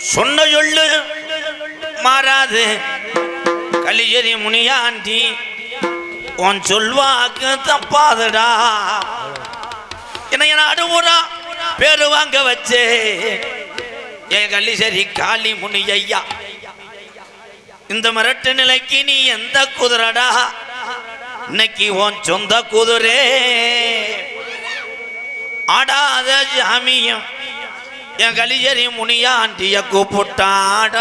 சொன்ன சொல்லு மாறாது கலியரி முனியாண்டி உன் சொல்வாக்கு தப்பாதடா என்ன அடுவுறா பேரு வாங்க வச்சே என் கலிசரி காளி முனி ஐயா இந்த மிரட்டு நிலைக்கு நீ எந்த குதிரடா இன்னைக்கு உன் சொந்த குதிரே ஆடாத ஜாமியம் என் கலிசரி முனியாண்டிய கூப்பிட்டாட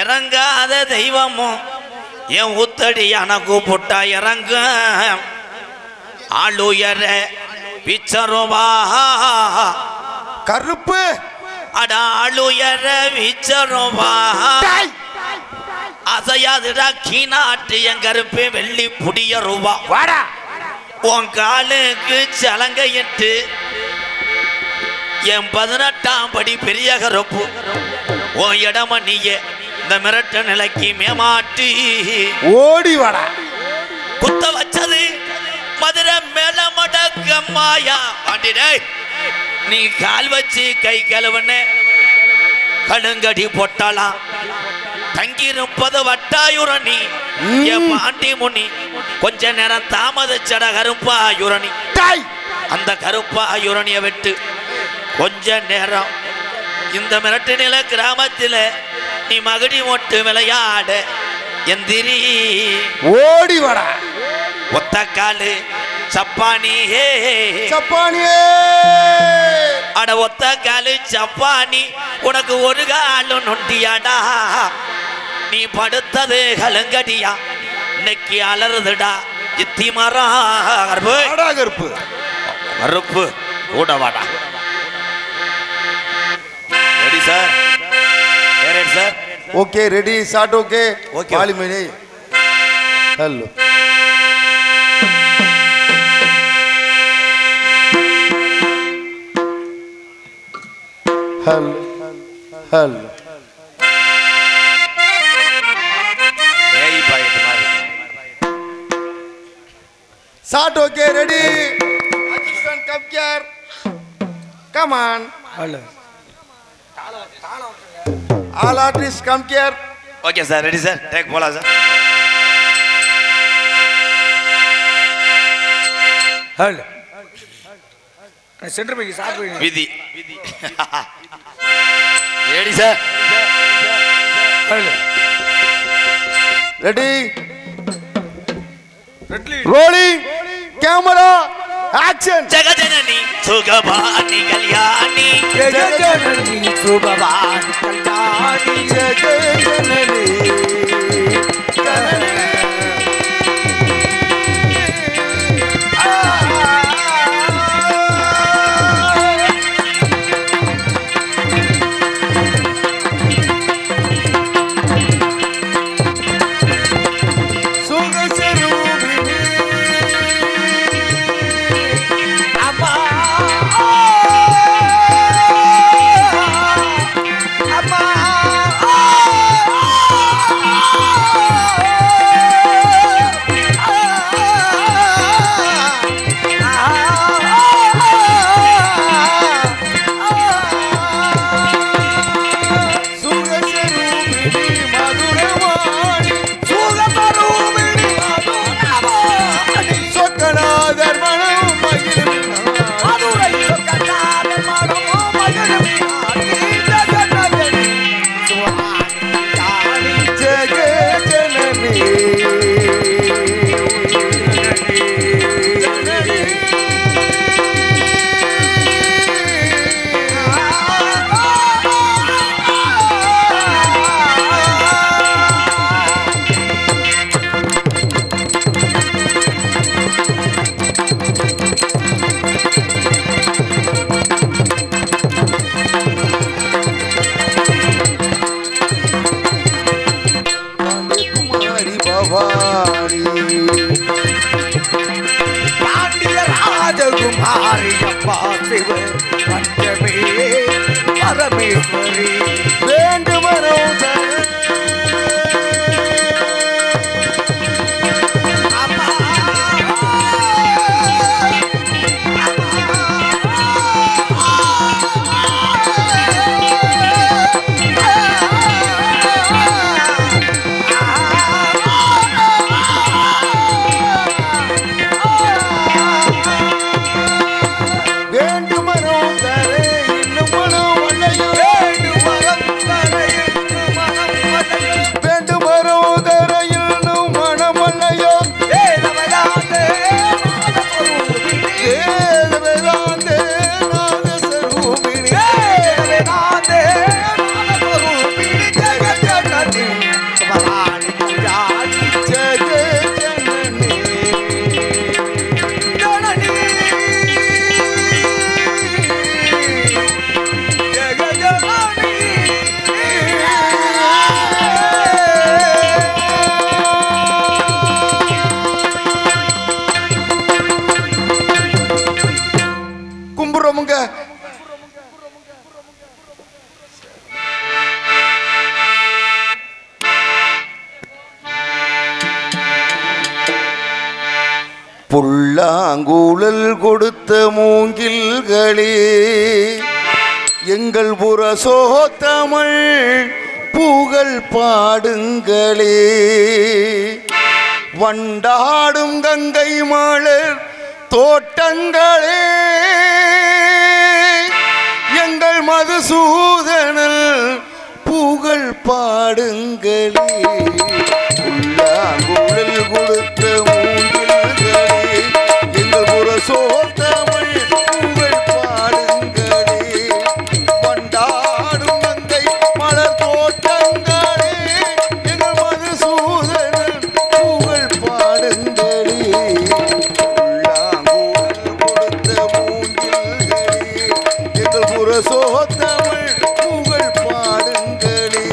இறங்காத தெய்வமும் என் உத்தடியான கூப்பிட்டா இறங்க ஆளுயர பிச்சருவா கருப்பு அட ஆளுயர பிச்சருவா அசையாதுடா கீநாட்டு என் கருப்பு வெள்ளி புடிய ரூபா வாடா உன் காலுக்கு சலங்கையிட்டு என் 18ஆம் படி பெரிய கருப்பு உன் இடம நீயே இந்த மிரட்ட நிலைக்கு மேமாட்டி ஓடி வாடா குத்த வச்சது மதுரை மேல மடக்கம்மாயா பாண்டிடே நீ கால் வச்சு கை கழுவன கடுங்கடி போட்டாலாம் தங்கியிருப்பது வட்டாயுரணி என் பாண்டி முனி கொஞ்ச நேரம் தாமதிச்சட கருப்பாயுரணி அந்த கருப்பாயுரணிய விட்டு கொஞ்ச நேரம் இந்த மிரட்டு நில கிராமத்தில் நீ மகடி மொட்டு விளையாட எந்திரி ஓடி வாடா ஒத்த காலு சப்பானி சப்பானியே அட ஒத்த காலு சப்பானி உனக்கு ஒரு காலு நொண்டியாடா நீ படுத்தது கலுங்கடியா இன்னைக்கு அலறுதுடா இத்தி மரம் கருப்பு கருப்பு கூட வாடா ready sir sir okay ready start okay okay வாலிமணி hello hello hello start okay ready assistant come here come on hello all artists come here okay sir ready sir take bola sir hello center mein saat vidhi ready sir hello ready rolling camera action jagajanani sugabani kalyani jagajanani sugabani kalyani jagajanani परमेश्वरी குப்புறமுங்க. புல்லாங்குழல் கொடுத்த மூங்கில்களே எங்கள் புரசோ தமிழ் புகழ் பாடுங்களே. வண்டாடும் கங்கை மலர் தோட்டங்களே எங்கள் மதுசூதனல் புகழ் பாடுங்களே. புல்லாங்குழல் கொடுத்த மூங்கில்களே எங்கள் புரசோ தமிழ் புகழ் பாடுங்களே. வண்டாடும் கங்கை மலர் தோட்டங்களே எங்கள் மதுசூதனல் புகழ் பாடுங்களே. புல்லாங்குழல் கொடுத்த மூங்கில்களே எங்கள் புரசோ தமிழ் புகழ் பாடுங்களே.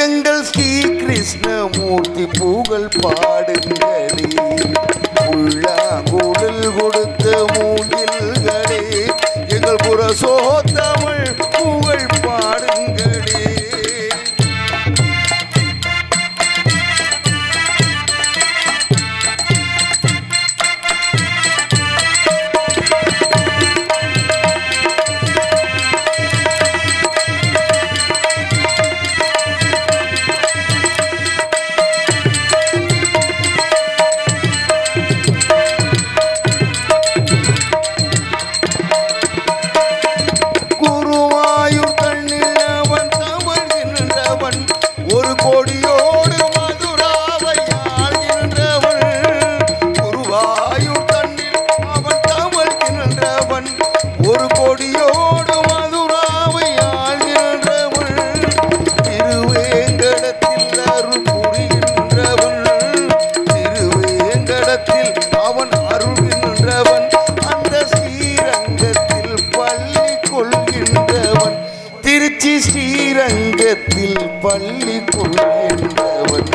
எங்கள் ஸ்ரீ கிருஷ்ணமூர்த்தி புகழ் பாடுங்களே. புல்லாங்குழல் கொடுத்த மூங்கில்களே எங்கள் புரசோ தமிழ் புகழ் பாடுங்களே. ஸ்ரீரங்கத்தில் பள்ளி கொள்கின்றவன்.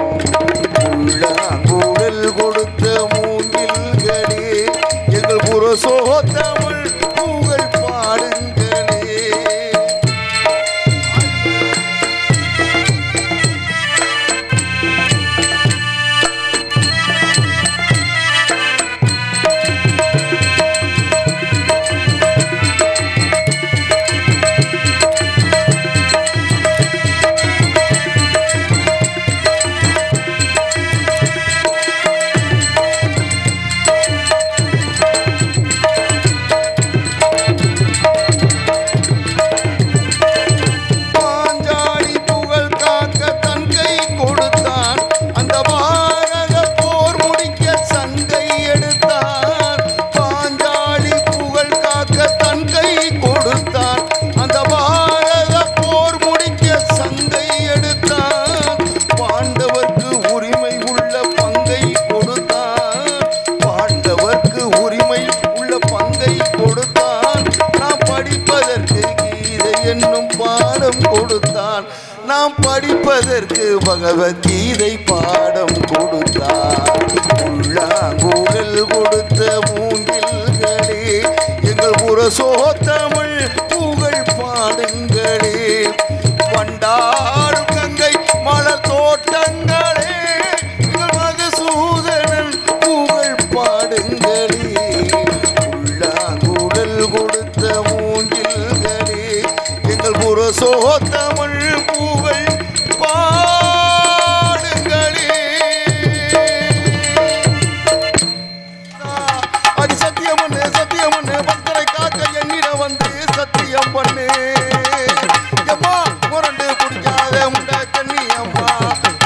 புல்லாங்குழல் கொடுத்த மூங்கில்களே எங்கள் புரசோ தமிழ் புகழ் பாடுங்களே. நாம் படிப்பதற்கு பகவத்கீதை பாடம் கொடுத்தார். புல்லாங்குழல் கொடுத்த மூங்கில்களே எங்கள் புரசோ தமிழ் புகழ் பாடுங்களே. வண்டாடும் கங்கை மலர் தோட்டங்களே எங்கள் மதுசூதனன் புகழ் பாடுங்களே. புல்லாங்குழல் கொடுத்த மூங்கில்களே சோத்தமிழ் பூவை பாடுங்களே. அடி சத்தியமண்ணு சத்தியமண்ணு பக்தரை காக்க எண்ணிட வந்து சத்தியம் பண்ணு. எம்மா முரண்டு குடிக்காத உண்ட கண்ணி அம்மா,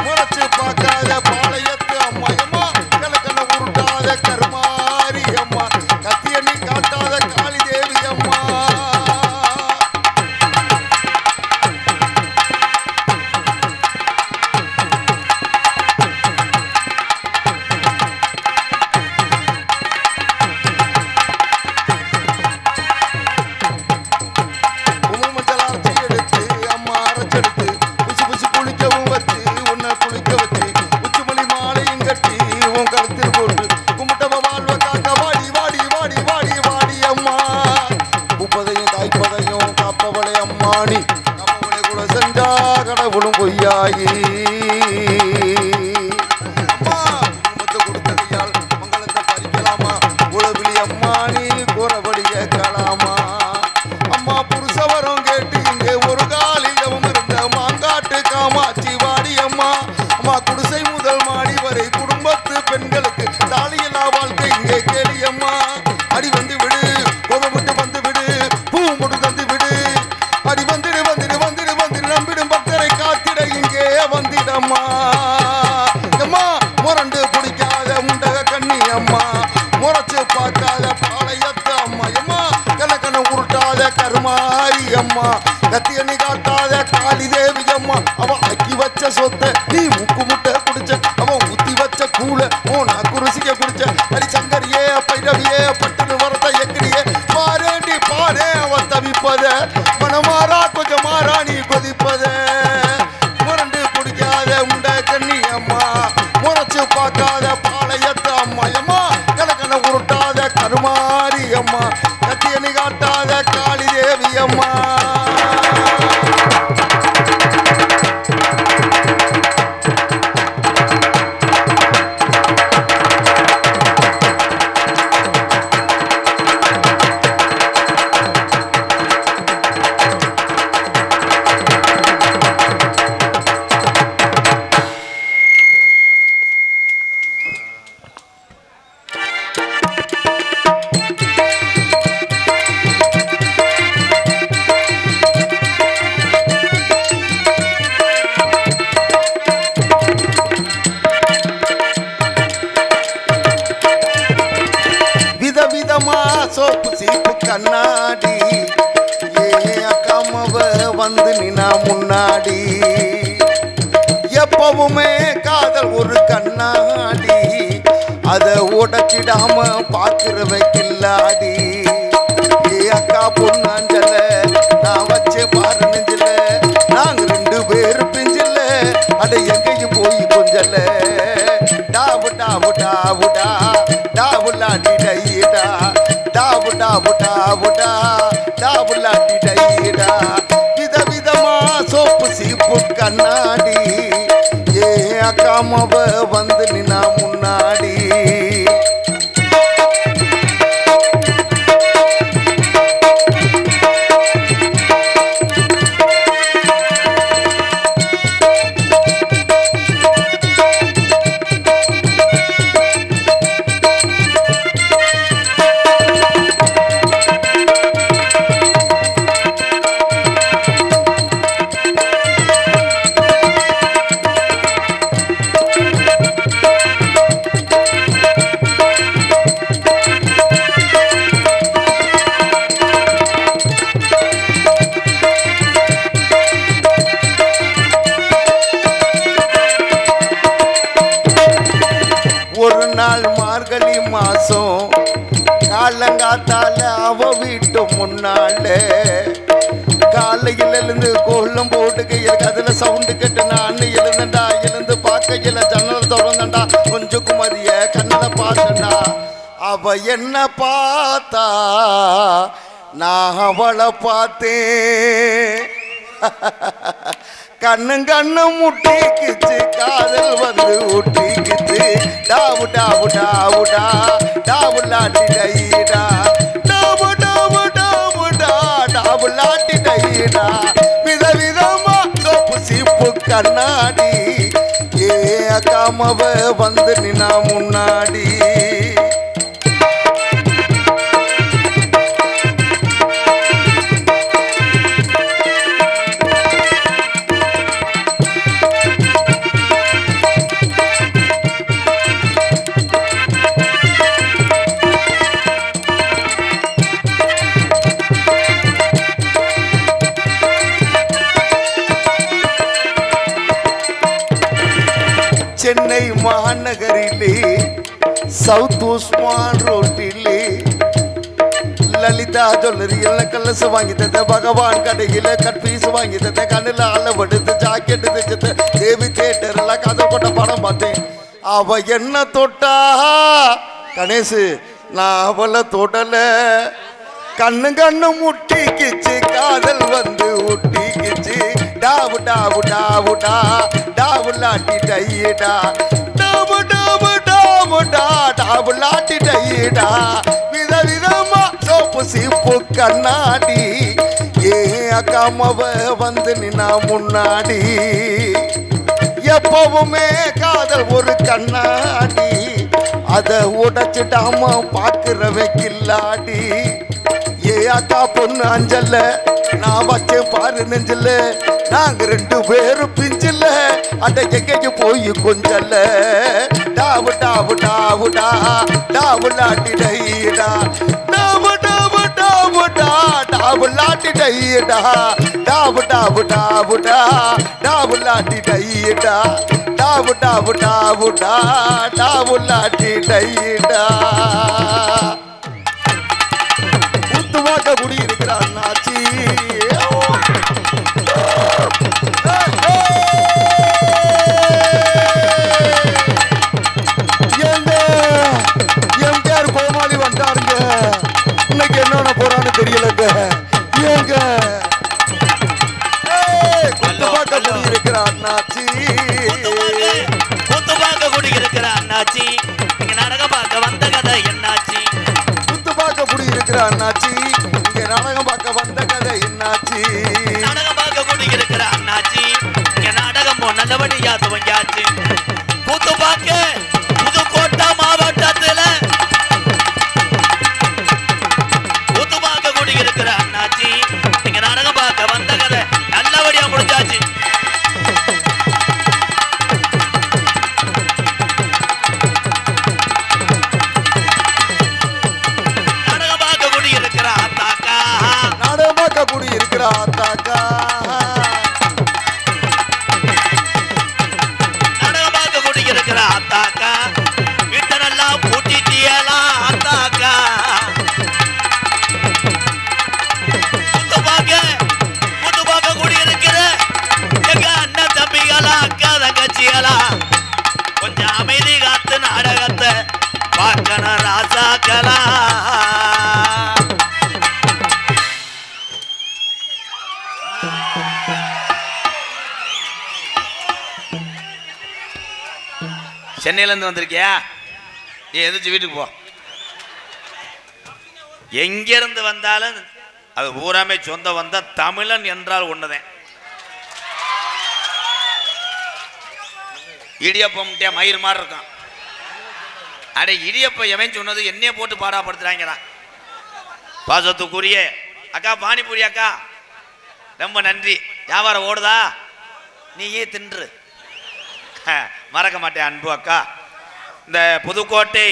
முறைச்சு பார்க்காத பாளையத்து அம்மா, எம்மா கலக்கண்ண உருட்டாத கருமாரி அம்மா, கத்திய நீ காட்டாத காளி தேவி அம்மா. கடவுளும் பொய்யாயி அம்மா குடும்பத்தை கொடுத்ததையால் மங்களத்தை பறிக்கலாமா? உளவிலி அம்மா நீ கூறபடி கேட்கலாமா? அம்மா புருஷவரம் கேட்டு இங்கே ஒரு காலிலவும் இருந்த மாங்காட்டு காமாட்சி வாடி அம்மா. அம்மா குடிசை முதல் மாடி வரை குடும்பத்து பெண்களுக்கு தாலியில்லா வாழ்க்கை இங்கே கேளி அம்மா. அடி வந்து விடு, கோபம் விட்டு வந்து விடு, பூ முட்டு தந்து விடு. அடி வந்துடு வந்துடு வந்துடு வந்துடு, நம்பிடும் பக்தரை காத்திட இங்கே வந்திடம்மா. அம்மா முரண்டு குடிக்காத முண்டக கண்ணி அம்மா, முறைச்சு பார்க்காத பாளையத்து அம்மா, எம்மா கலக்கண உருட்டாத கருமாரி அம்மா, கத்தியணி காட்டாத காளி தேவி அம்மா. அவ அக்கி வச்ச சொத்தை நீ முக்கு முட்டை குடிச்ச, அவ ஊத்தி வச்ச கூழ ஓனா குருசிக்க குடிச்ச. அடி சங்கரியே பைரவியே பட்டுன்னு வரத்த எக்கடியே பாரேண்டி பாரே அவ தவிப்பத, மனமாறா கொஞ்சம் மாறா நீ கொதிப்பத. முரண்டு குடிக்காத உண்ட கண்ணி அம்மா, முறைச்சு பார்க்காத பாளையத்து அம்மா, எம்மா கலக்கண உருட்டாத கருமாரி அம்மா, கத்தியணி காட்டாத காளி தேவி அம்மா. விதவிதமா சோப்பு சீப்பு கண்ணாடி ஏ அக்காமவ வந்து நின்னா முன்னாடி. எப்பவுமே காதல் ஒரு கண்ணாடி, அதை உடைச்சிடாம பாக்குறவ கில்லாடி. ஏ அக்கா பொண்ணாஞ்சல நான் வச்சு பாரு நெஞ்சில, நாங்க ரெண்டு பேரு பிஞ்சில அட எங்கேயும் போய் கொஞ்சல. டாவு டாவு டாவுடா டாவுலாடி டைடா, டாவு டாவு டாவுடா டாவுலாடி டைடா. விதவிதமா சோப்பு சீப்பு கண்ணாடி ஏ அக்காமவ வந்து நின்னா முன்னாடி. ஒரு நாள் மார்கழி மாசம் காலங்காத்தால அவ வீட்டு முன்னால காலையில இருந்து கோலம் போட்டுக்கையில் கதில சவுண்டு கேட்டு நான் எழுந்தண்டா. எழுந்து பார்க்கையில ஜன்னல் திறந்தண்டா, கொஞ்சம் குமரிய கண்ணல பார்த்தண்டா. அவ என்ன பார்த்தா நான் அவளை பார்த்தேன். கண்ணும் கண்ணும் முட்டிக்குச்சு, காதல் வந்து ஒட்டிக்குச்சு. டாவு டாவு டாவுடா டாவுலாட்டி டைடா, டாவு டாவு டாவுடா டாவுலாட்டி டைடா. கண்ணாடி ஏ அக்காமவ வந்து நின்னா முன்னாடி சென்னை மாநகரிலே சவுத் உஸ்மான் ரோட்டிலே லலிதா ஜுவல்லரியில் கல்லசு வாங்கி தந்த பகவான் கடையில் கட்பீஸ் வாங்கி தந்த கண்ணில் அளவெடுத்து ஜாக்கெட்டு தைச்சது தேவி தியேட்டர்ல கதை போட்ட படம் பார்த்தேன் அவ என்ன தொட்டா கணேசு நான் அவளை தொடல கண்ணு கண்ணு முட்டிக்கிச்சு காதல் வந்து ஒட்டிக்கிச்சு டாவு டாவு டாவுடா டாவு லாட்டி டையடா டாவு டாவு டாவுடா டாவு லாட்டி டையடா விதவிதமா சோப்பு சீப்பு கண்ணாடி ஏ அக்காமவ வந்து நின்னா முன்னாடி எப்பவுமே காதல் ஒரு கண்ணாடி அதை உடைச்சிட்டாம பாக்குறவன் கில்லாடி ஏ அக்கா பொண்ணு அஞ்சல்ல நான் வச்சேன் பாரு நெஞ்சல நாங்க ரெண்டு பேரும் பிஞ்சில்ல அட எங்கேயும் போய் கொஞ்சல்ல டாவு டாவு டாவுடா டாவு லாட்டி டைடா டாவு டாவு டாவுடா டாவு லாட்டி டைடா டாவு டாவு டாவுடா டாவு லாட்டி டைடா டாவு டாவு டாவுடா டாவு லாட்டி டைடா உத்துவாக்க குடி இருக்கிறான் நாச்சி எம்ஜிஆர் கோமாளி வந்தாருங்க இன்னைக்கு என்னென்ன போறான்னு தெரியலங்க ஏங்க குத்துவாக்க குடி இருக்கிற அண்ணாச்சி குத்துவாக்க குடி இருக்கிற அண்ணாச்சி இங்க நாடகம் பார்க்க வந்த கதை என்னாச்சி குத்துவாக்க குடி இருக்கிற அண்ணாச்சி இங்க நாடகம் பார்க்க வந்த கதை என்னாச்சி நாடகம் பார்க்க குடி இருக்கிற அண்ணாச்சி இங்க நாடகம் நல்லபடியா துவங்கியாச்சு குத்துவாக்க புதுக்கோட்டை மாவட்டத்துல குத்துவாக்க குடி இருக்கிற அண்ணாச்சி இங்க நாடகம் பார்க்க வந்த கதை நல்லபடியா முடிஞ்சாச்சு குடி இருக்கிற ஆத்தாக்கா நடகமாக குடி இருக்கிற ஆத்தாக்கா வீட்டனெல்லாம் பூட்டிட்டியலாம் ஆத்தாக்கா புதுபாக குடி இருக்கிற எங்க அண்ணன் தம்பிகளா அக்கா தங்கச்சிகளா கொஞ்சம் அமைதி காத்து நாடகத்தை பார்க்கணும் ராசாக்களா சென்னையிலேருந்து வந்திருக்கியா நீ எதிர்த்து வீட்டுக்கு போ எங்கிருந்து வந்தாலும் அது பூராமே சொந்த வந்த தமிழன் என்றால் ஒண்ணுதான் இடியப்பம் மயிர் மாதிரி இருக்கான் அடே இடியப்ப எவன் சொன்னது என்னைய போட்டு பாடாப்படுத்துறாங்கடா பாசத்துக்குரிய அக்கா பானிபூரி அக்கா ரொம்ப நன்றி வியாபாரம் ஓடுதா நீயே தின்று மறக்க மாட்டேன் அன்பு அக்கா இந்த புதுக்கோட்டை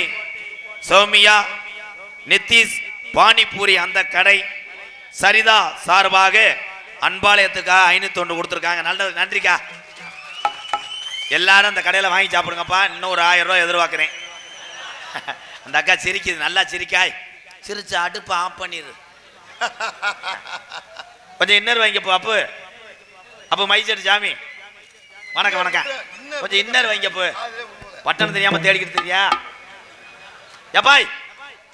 சௌமியா நித்திஷ் பானிபூரி அந்த கடை சரிதா சார்பாக அன்பாலயத்துக்காக 501 கொடுத்துருக்காங்க நல்லது நன்றிக்கா எல்லாரும் அந்த கடையில் வாங்கி சாப்பிடுங்கப்பா இன்னும் ஒரு 1000 ரூபா எதிர்பார்க்குறேன் அந்த அக்கா சிரிக்குது நல்லா சிரிக்காய் சிரிச்சு அடுப்பு ஆஃப் பண்ணிடு கொஞ்சம் இன்னர் வாங்கிப்போ அப்போ மைச்சடி சாமி வணக்கம் வணக்கம் கொஞ்சம் இன்னர் வாங்கிப்போ பட்டணம் தெரியாம தேடிக்கிட்டு தெரியா ஏப்பாய்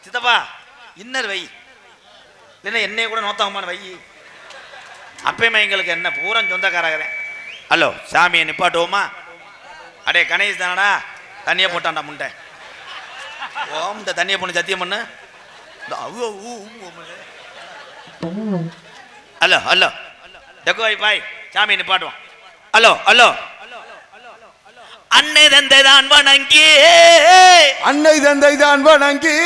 சித்தப்பா இன்னர் வை இல்லைன்னா என்னைய கூட நோத்தாகுமான வை அப்பயுமே எங்களுக்கு என்ன பூரா சொந்தக்காரகிறேன் ஹலோ சாமியை நிப்பாட்டுவோமா அடே கணேஷ் தானடா தண்ணியை போட்டான்டா முண்டை ஓம் இந்த தண்ணியை பொண்ணு சத்தியம் பண்ணு ஹலோ ஹலோ டெக்கு பாய் சாமியை நிப்பாட்டுவோம் ஹலோ ஹலோ அன்னை தந்தை தான் வணங்கி அன்னை தந்தை தான் வணங்கி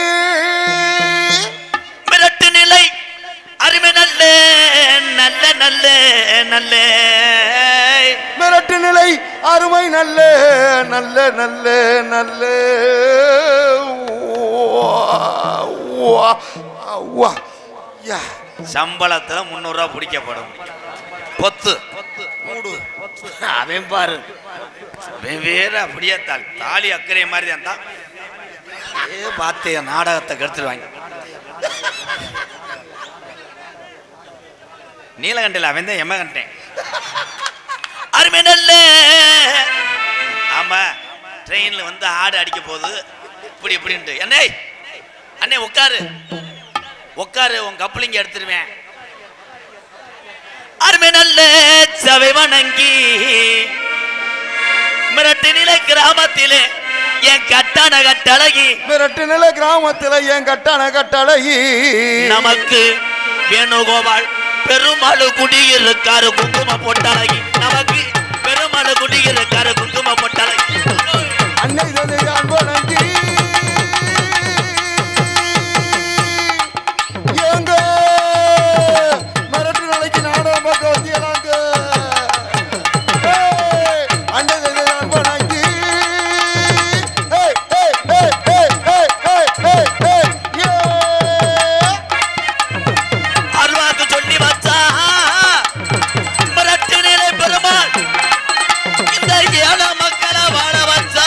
மிரட்டு நிலை அருமை நல்ல நல்ல நல்ல நல்ல மிரட்டு நிலை அருமை நல்ல நல்ல நல்ல நல்ல சம்பளத்துல 300 ரூபாய் பிடிக்கப்படும் பொத்து மூடு அவன் பாரு வேற அப்படியே தாலி அக்கறை மாதிரி தான் பார்த்து நாடகத்தை கெடுத்துருவாங்க. நீலகண்டையில் அவன் தான் எம்ம கண்டேன் அருமை நல்ல. ஆமா ட்ரெயின்ல வந்து ஆடு அடிக்க போகுது இப்படி இப்படின்ட்டு என்னை அண்ணே உட்காரு உட்காரு உன் கப்பலிங்க எடுத்துருவேன். அருமை நல்ல சபை வணங்கி மிரட்டு நிலை கிராமத்திலே என் கட்டான கட்டழகி மிரட்டு நிலை கிராமத்திலே என் கட்டான கட்டழகி நமக்கு வேணுகோபால் பெருமாள் குடியிருக்காரு குங்கும பொட்டழகி நமக்கு பெருமாள் குடியிருக்காரு குங்கும பொட்டழகி அன்னை தந்தை தான் வணங்கி எங்க மிரட்டு நிலைக்கு நாடகம் பார்க்க வந்தியலாங்க. அன்னை தந்தை தான் வணங்கி அருவாக்கு சொல்லி வச்சா மிரட்டு நிலை பெருமாள் இந்த ஏழை மக்களை வாழ வச்சா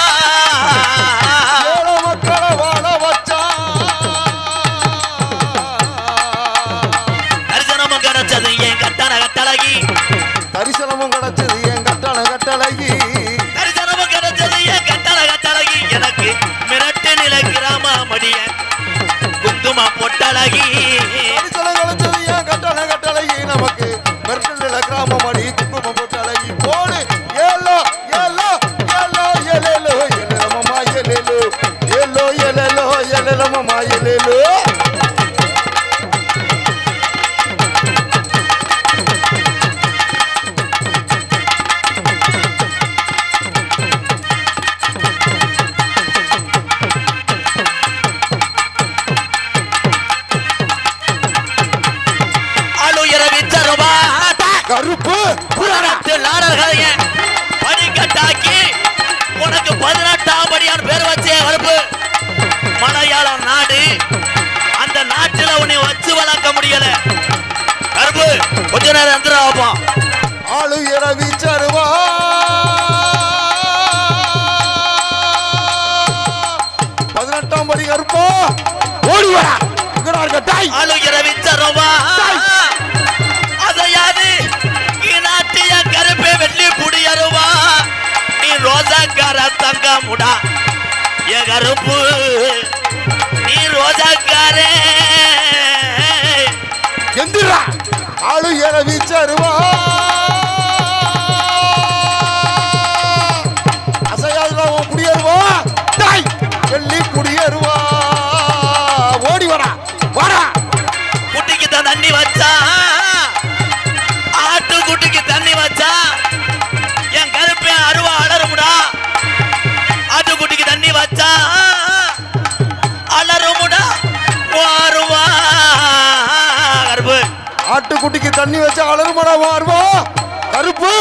மக்களை வாழ வச்சா தரிசனமும் கிடைச்சது என் கட்டான கட்டழகி தரிசனமும் கிடைச்சது என் கட்டான கட்டழகி தரிசனமும் கிடைச்சது என் கட்டான கட்டழகி எனக்கு மிரட்டு நிலை கிராம மடிய குங்கும பொட்டழகி தரிசனம் கிடைச்சது என் கட்டான கட்டழகி நமக்கு மிரட்டு நிலை கிராமம் அடி குங்குமம் போட்டு அழகி போடு ஏலோ ஏலோ ஏலோ எலேலோ எலேலமமா எலேலோ ஏலோ எலேலோ எலேலமமா எலேலோ கருப்பு படிக்கட்டாக்கி உனக்கு 18ஆம் படியான் பேர் வச்சே கருப்பு மலையாள நாடு அந்த நாட்டுல உன்னை வச்சு வளர்க்க முடியல கருப்பு கொஞ்ச நேரம் எந்திராப்போம் ஆளு இரவி சருவா 18ஆம் படி கருப்பா ஓடி வா கட்டாய் ஆளு இரவி சருவா அதையாது நாட்டிய கருப்பே வெள்ளி புடியருவா நீ ரோசாக்கார தங்க முடா ஏ கருப்பு நீ ரோசாக்காரே எந்திரா ஆளு இரவி சருவா அசையாதுல உன் குடியேறுவா தாய் வெள்ளி குடியேறுவா ஓடி வரா வாடா குட்டிக்கு தான் தண்ணி வச்சா ஆட்டு குட்டிக்கு தண்ணி வச்சா என் கருப்பே அருவா அலறுமுடா ஆட்டு குட்டிக்கு தண்ணி வச்சா அலறுமுடா அருவா கருப்பு ஆட்டுக்குட்டிக்கு தண்ணி வச்சு அலறுமடா மாறுவா கருப்பு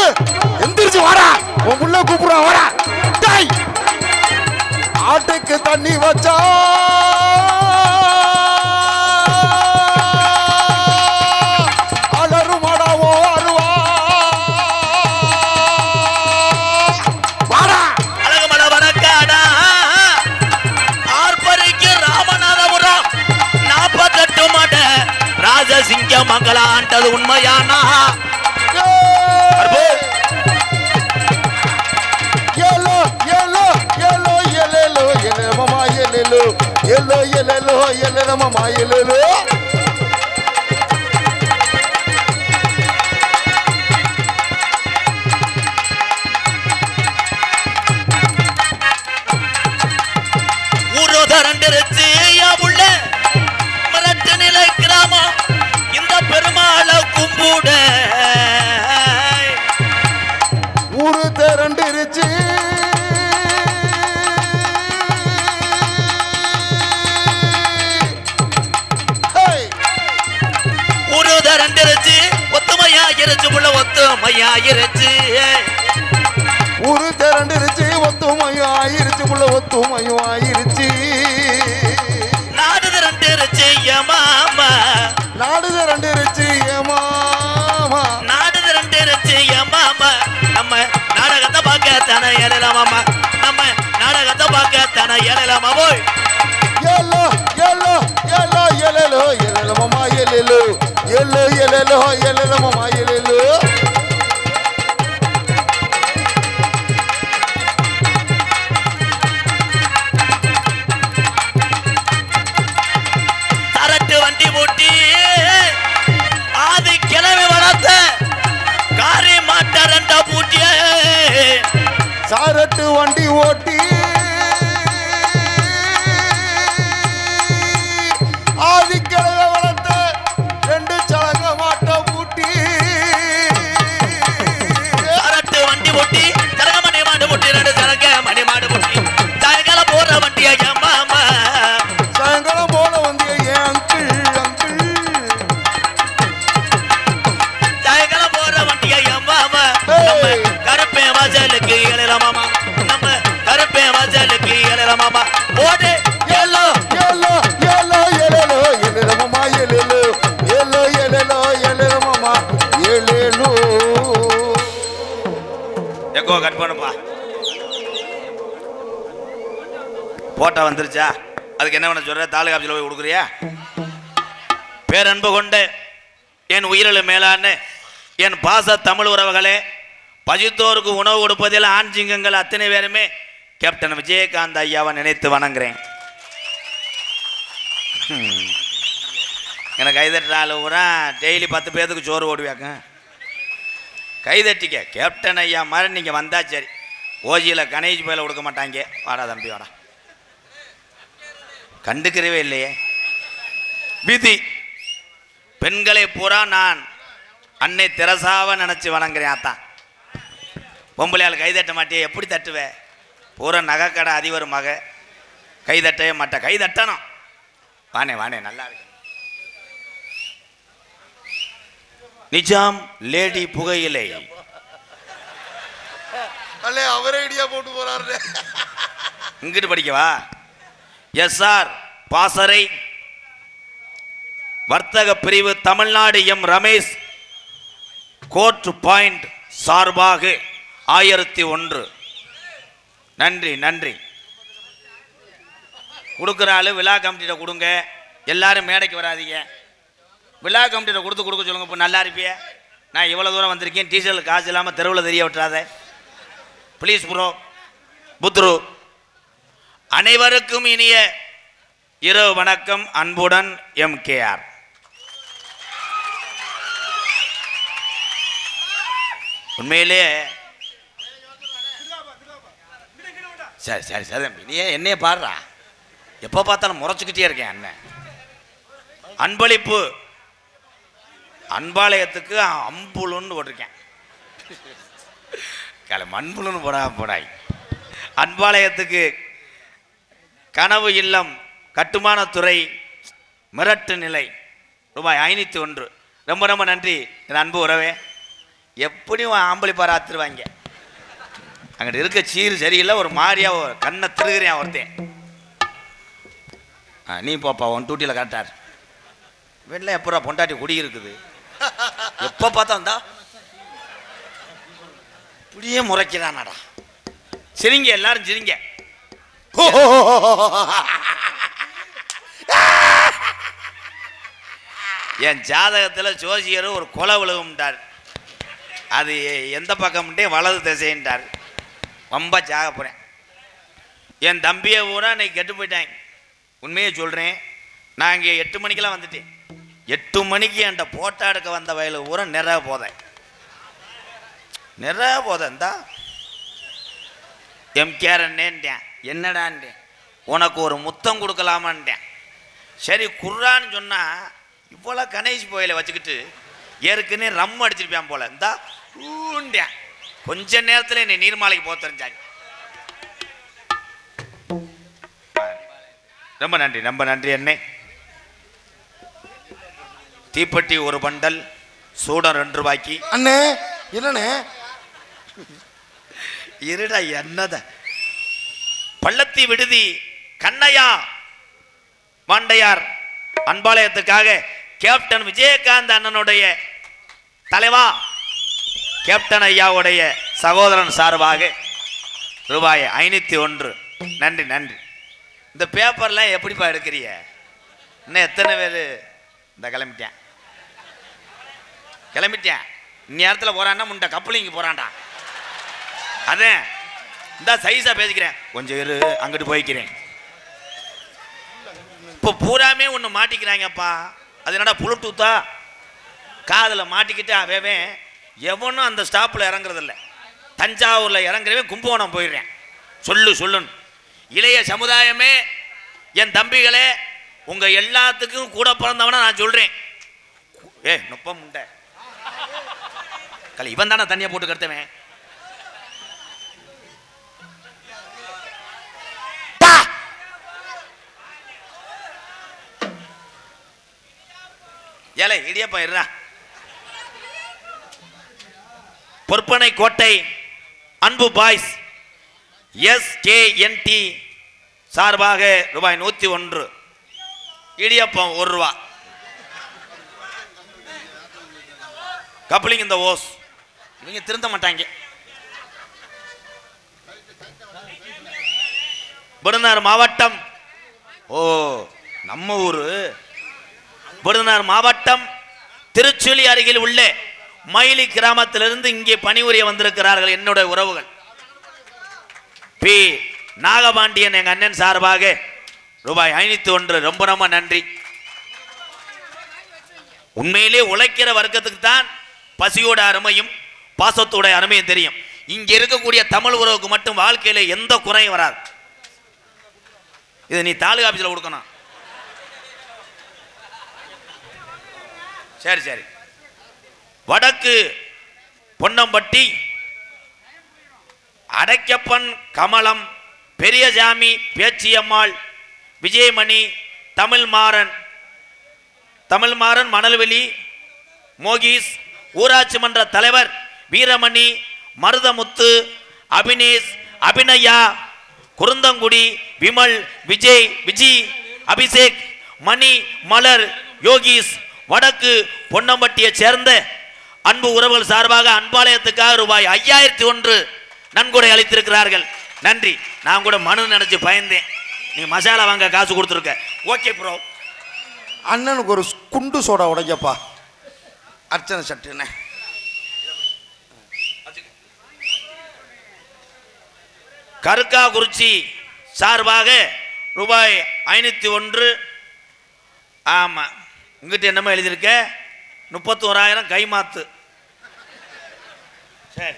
எந்திரிச்சு வாடா உன் உள்ள கூப்பிடுவா வாடா தாய் ஆட்டுக்கு தண்ணி வச்சா அலறுமடாவோ அருவா வாடா அழகுமல வணக்காடா ஆர்ப்பரிக்கு ராமநாதபுரம் 48 மாட்ட ராஜசிங்க மங்களாண்டது உண்மையானா ஏலோ ஏலோ ஏலோ எலேலோ எலேலமமா எலேலோ ஏலோ எலேலோ எலேலமமா எலேலோ ஊரோதரண்டிருச்சு உள்ள மிரட்டு நிலை கிராமம் இந்த பெருமாளை கும்பிட திரண்டாயிருச்சு புள்ள ஒத்துமையாயிருச்சு ஊரு திரண்டிருச்சு ஒத்துமையும் ஆயிருச்சு புள்ள ஒத்துமையும் ஆயிருச்சு நாடு திரண்டிருச்சு ஏமாமா நாடு திரண்டிருச்சு ஏமாமா நாடு திரண்டிருச்சு ஏமாமா நம்ம நாடகத்தை பார்க்க தானே ஏழலாமாமா நம்ம நாடகத்தை பார்க்க தானே ஏழலாமா போய் ஏலோ ஏலோ ஏலோ ஏலோ ஏலோ மாமா ஏலோ ஏலோ ஏலோ ஏலோ மாமா ஏலோ சரட்டு வண்டி பூட்டி ஆதி கிளவி வளர்த்த காரி மாட்ட ரெண்டா பூட்டிய சாரட்டு வண்டி ஓட்டி ஆதிக்கிழமை வளர்த்த ரெண்டு சலங்க மாட்ட பூட்டி சரட்டு வண்டி பூட்டி சரக மணி மாடு பூட்டி ரெண்டு சரக மணி மாடு பூட்டி சாயங்காலம் போற வண்டியா ஏமாமா சாயங்காலம் போல வந்து ஏன் அங்கிள் அங்கிள் சாயங்காலம் போற வண்டியா ஏமாமா நம்ம கருப்பே வாசலுக்கு ஏழலாமாமா நம்ம கருப்பே வாசலுக்கு ஏழலாமாமா ஓடு ஏலோ ஏலோ ஏலோ ஏலோ ஏலோ மாமா ஏலோ ஏலோ ஏலோ ஏலோ மாமா ஏலோ எக்கோ கட் பண்ணுப்பா போட்டோ வந்துருச்சா அதுக்கு என்ன பண்ண சொல்ற தாலுகா ஆஃபீஸில் போய் கொடுக்குறியா பேரன்பு கொண்டு என் உயிரிழு மேலான்னு என் பாச தமிழ் உறவுகளே பசித்தோருக்கு உணவு கொடுப்பதில் ஆண் சிங்கங்கள் அத்தனை பேருமே கேப்டன் விஜயகாந்த் ஐயாவை நினைத்து வணங்குறேன் எனக்கு கைதட்டால ஊரா டெய்லி 10 பேருக்கு சோறு ஓடுவாங்க கைதட்டிக்க கேப்டன் ஐயா மாதிரி நீங்கள் வந்தா சரி ஓஜியில் கணேஷ் பயில கொடுக்க மாட்டாங்க வாடா தம்பி வாடா கண்டுக்கிறவே இல்லையே விதி பெண்களை பூரா நான் அன்னை தெரசாவை நினச்சி வணங்குறேன் ஆத்தான் பொம்பளையால் கைதட்ட மாட்டியே எப்படி தட்டுவே பூரா நகைக்கடை அதிபர் மக கைதட்டவே மாட்டேன் கைதட்டணும் வானே வானே நல்லா இருக்கு நிஜாம் லேடி புகையிலை அல்ல அவரே ஐடியா போட்டு போறாரு இங்கிட்டு படிக்கவா எஸ்ஆர் பாசறை வர்த்தக பிரிவு Tamil Nadu M Ramesh court point சார்பாக 1001 நன்றி நன்றி கொடுக்குற ஆளு விழா கமிட்டியிட்ட கொடுங்க எல்லாரும் மேடைக்கு வராதீங்க விழா கமிட்டியிட்ட கொடுக்க சொல்லுங்க இப்போ நல்லா இருப்பிய நான் இவ்வளோ தூரம் வந்திருக்கேன் டீச்சருக்கு காசு இல்லாமல் தெருவில் தெரிய விட்டுறாத ப்ளீஸ் ப்ரோ புத்ரு அனைவருக்கும் இனிய இரவு வணக்கம் அன்புடன் MKR உண்மையிலே சரி சரி சரி தம்பி நீ என்னைய பாடுறா எப்போ பார்த்தாலும் முறைச்சிக்கிட்டே இருக்கேன் அண்ணன் அன்பளிப்பு அன்பாலயத்துக்கு அம்புலுன்னு போட்டிருக்கேன் மண்புலுன்னு போடாய் அன்பாலயத்துக்கு கனவு இல்லம் கட்டுமானத்துறை மிரட்டு நிலை ரூபாய் 501 ரொம்ப ரொம்ப நன்றி என் அன்பு உறவே எப்படியும் ஆம்பளிப்பார ஆத்துருவாங்க அங்கிட்ட இருக்க சீர் சரியில்லை ஒரு மாதிரியா கண்ணை திருகிறேன் ஒருத்தன் நீ போப்பா உன் டூட்டியில் கரெக்டார் வீட்டில் எப்போ பொண்டாட்டி குடி இருக்குது எப்போ பார்த்தா வந்தா இப்படியே முறைக்கிறானாடா சரிங்க எல்லாரும் சரிங்க என் ஜாதகத்தில் ஜோசியர் ஒரு கொலை விழுகும்ட்டார் அது எந்த பக்கம்ட்டே வலது திசைன்ட்டார் ரொம்ப ஜாக போகிறேன் என் தம்பியை பூரா இன்னைக்கு கெட்டு போயிட்டாங்க உண்மையை சொல்கிறேன் நான் இங்கே 8 மணிக்கெல்லாம் வந்துட்டேன் 8 மணிக்கு என்கிட்ட போட்டோ எடுக்க வந்த வயலு பூரா நிறைய போதேன் இந்தா MKRன்னேன்ட்டேன் என்னடான்ட்டேன் உனக்கு ஒரு முத்தம் கொடுக்கலாமான்ட்டேன் சரி குர்ரான்னு சொன்னால் இவ்வளோ கணேஷ் போயில வச்சுக்கிட்டு ஏற்கனவே ரம் அடிச்சிருப்பேன் போல இந்தா ஊண்டேன் கொஞ்ச நேரத்தில் என்னை நீர்மாலைக்கு போக தெரிஞ்சாங்க ரொம்ப நன்றி அண்ணே தீப்பெட்டி ஒரு பண்டல் சூடம் 2 ரூபாய்க்கு. அண்ணே என்னண்ணே? இருடா என்னத பள்ளத்தி விடுதி கண்ணையா வாண்டையார் அன்பாலயத்துக்காக கேப்டன் விஜயகாந்த் அண்ணனுடைய தலைவா கேப்டன் ஐயாவுடைய சகோதரன் சார்பாக ரூபாய் 501. நன்றி நன்றி. இந்த பேப்பர்லாம் எப்படிப்பா எடுக்கிறிய? இன்னும் எத்தனை பேர் இந்த கிளம்பிட்டேன் இந்நேரத்தில் போறான்னா முண்டை கப்பலிங்க போறான்டா. அதே இந்த சைஸா பேசிக்கிறேன், கொஞ்சம் இரு அங்கிட்டு போய்க்கிறேன். இப்போ பூராமே ஒன்று மாட்டிக்கிறாங்கப்பா. அது என்னடா புளுட்டூத்தா காதில் மாட்டிக்கிட்டு அவன் எவனும் அந்த ஸ்டாப்பில் இறங்குறதில்ல. தஞ்சாவூரில் இறங்குறவன் கும்பகோணம் போயிடுறேன். சொல்லுன்னு இளைய சமுதாயமே, என் தம்பிகளே, உங்க எல்லாத்துக்கும் கூட பிறந்தவனா நான் சொல்றேன். நுப்பம் உண்ட கலை இவன் தானே தண்ணியை போட்டு கருத்தவன். ஏலே இடியப்பா இருறா. பொற்பனை கோட்டை அன்பு பாய்ஸ் SKNT சார்பாக ரூபாய் 101. இடியப்பம் 1 ரூபா. கப்ளிங் இந்த ஓஸ் இவங்க திருந்த மாட்டாங்க. விருதுநகர் மாவட்டம், நம்ம ஊரு விருதுநகர் மாவட்டம் திருச்சுழி அருகில் உள்ள மயிலி கிராமத்திலிருந்து இங்கே பணிபுரிய வந்திருக்கிறார்கள் என்னுடைய உறவுகள். பி நாகபாண்டியன் எங்க அண்ணன் சார்பாக ரூபாய் 501. ரொம்ப ரொம்ப நன்றி. உண்மையிலே உழைக்கிற வர்க்கத்துக்கு தான் பசியோட அருமையும் பாசத்தோட அருமையும் தெரியும். இங்க இருக்கக்கூடிய தமிழ் உறவுக்கு மட்டும் வாழ்க்கையில எந்த குறையும் வராது. இது நீ தாலுகா ஆபீஸ்ல கொடுக்கணும். சரி. வடக்கு பொன்னம்பட்டி அடைக்கப்பன் கமலம் பெரியசாமி பேச்சியம்மாள் விஜயமணி தமிழ்மாறன் மணல்வெளி மோகீஸ் ஊராட்சி மன்ற தலைவர் வீரமணி மருதமுத்து அபினேஷ் அபிநயா குருந்தங்குடி விமல் விஜி அபிஷேக் மணி மலர் யோகீஸ் வடக்கு பொன்னம்பட்டியை சேர்ந்த அன்பு உறவுகள் சார்பாக அன்பாலயத்துக்காக ரூபாய் 5001 நன்கொடை அளித்திருக்கிறார்கள். நன்றி. நான் கூட மனு நினைச்சு பயந்தேன். நீ மசாலா வாங்க காசு கொடுத்துருக்க. Okay bro. அண்ணனுக்கு ஒரு குண்டு சோடா உடைக்கப்பா. அர்ச்சனை சட்டுன்னு கருக்காக்குறிச்சி சார்பாக ரூபாய் 501. ஆமா, உங்ககிட்ட என்னமோ எழுதியிருக்க 31,000 கைமாத்து. சரி,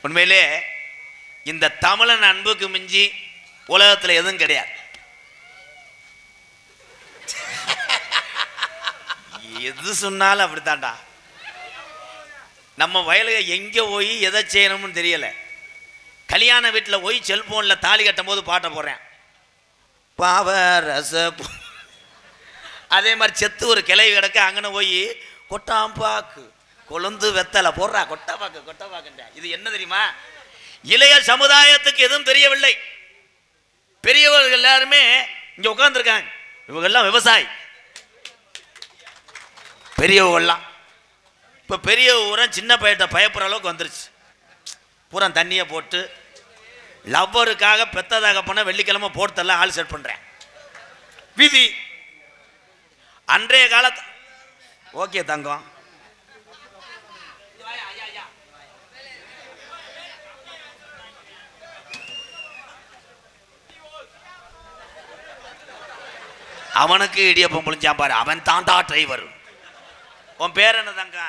உண்மையிலே இந்த தமிழன் அன்புக்கு மிஞ்சி உலகத்தில் எதுவும் கிடையாது. எது சொன்னாலும் அப்படித்தான்டா. நம்ம வயலுக எங்கே போய் எதை செய்யணும்னு தெரியலை. கல்யாண வீட்டில் போய் செல்போனில் தாலி கட்டும் போது பாட்டை போடுறேன். பாவரச அதே மாதிரி செத்து ஒரு கிளை கிடக்க அங்கன போய் கொட்டாம்பாக்கு கொழுந்து வெத்தலை போடுறா. கொட்டப்பாக்குண்டா. இது என்ன தெரியுமா? இளைய சமுதாயத்துக்கு எதுவும் தெரியவில்லை. பெரியவர்கள் எல்லாருமே இங்க உட்கார்ந்துருக்காங்க. இவங்கெல்லாம் விவசாயி பெரியவங்கெல்லாம். இப்போ பெரிய ஊரம் சின்ன பையட்ட பயப்படுற அளவுக்கு வந்துருச்சு. பூரா தண்ணியை போட்டு லவ்வருக்காக பெத்ததாக பண்ண வெள்ளிக்கிழமை போட்டெல்லாம் ஆள் செட் பண்ணுறேன். விதி அன்றைய காலத்து ஓகே தங்கம். அவனுக்கு இடியப்பம் புளிஞ்சான் பாரு. அவன் தாண்டா டிரைவர். உன் பேர் என்ன தங்க?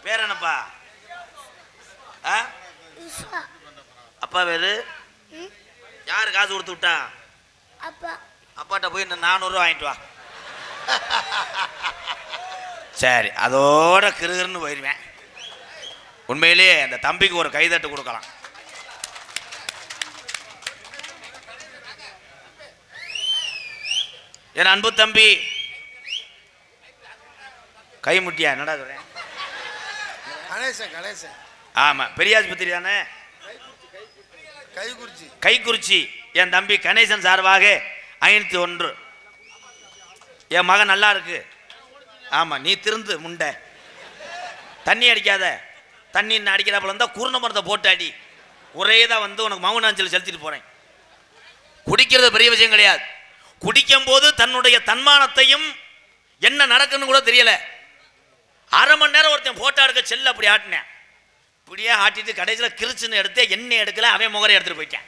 பேர் என்னப்பா? அப்பா வேறு யாரு காசு கொடுத்து விட்டா? அப்பாட்ட போய் 400 வாங்கிட்டு வா. சரி, அதோட கிருகிருன்னு போயிடுவேன். உண்மையிலேயே அந்த தம்பிக்கு ஒரு கைதட்டு கொடுக்கலாம். என் அன்பு தம்பி கைமுட்டியா என்னடா சொல்றேன்? கணேசன் ஆமா, பெரியாஸ்பத்திரி தானே. கைக்குறிச்சி என் தம்பி கணேசன் சார்பாக 501. என் மகன் நல்லா இருக்கு. ஆமா, நீ திருந்து முண்டை. தண்ணி அடிக்காத. தண்ணி அடிக்கிறாப்புல இருந்தால் குருண மரத்தை போட்டு அடி. ஒரே தான் வந்து உனக்கு மௌனாஞ்சலி செலுத்திட்டு போறேன். குடிக்கிறது பெரிய விஷயம் கிடையாது. குடிக்கும் போது தன்னுடைய தன்மானத்தையும் என்ன நடக்குன்னு கூட தெரியல. அரை மணி நேரம் ஒருத்தன் போட்டோ எடுக்க செல்ல அப்படி ஆட்டினேன். இப்படியே ஆட்டிட்டு கடைசியில் கிரிச்சுன்னு எடுத்து எண்ணெய் எடுக்கல, அவன் முகரை எடுத்துட்டு போயிட்டேன்.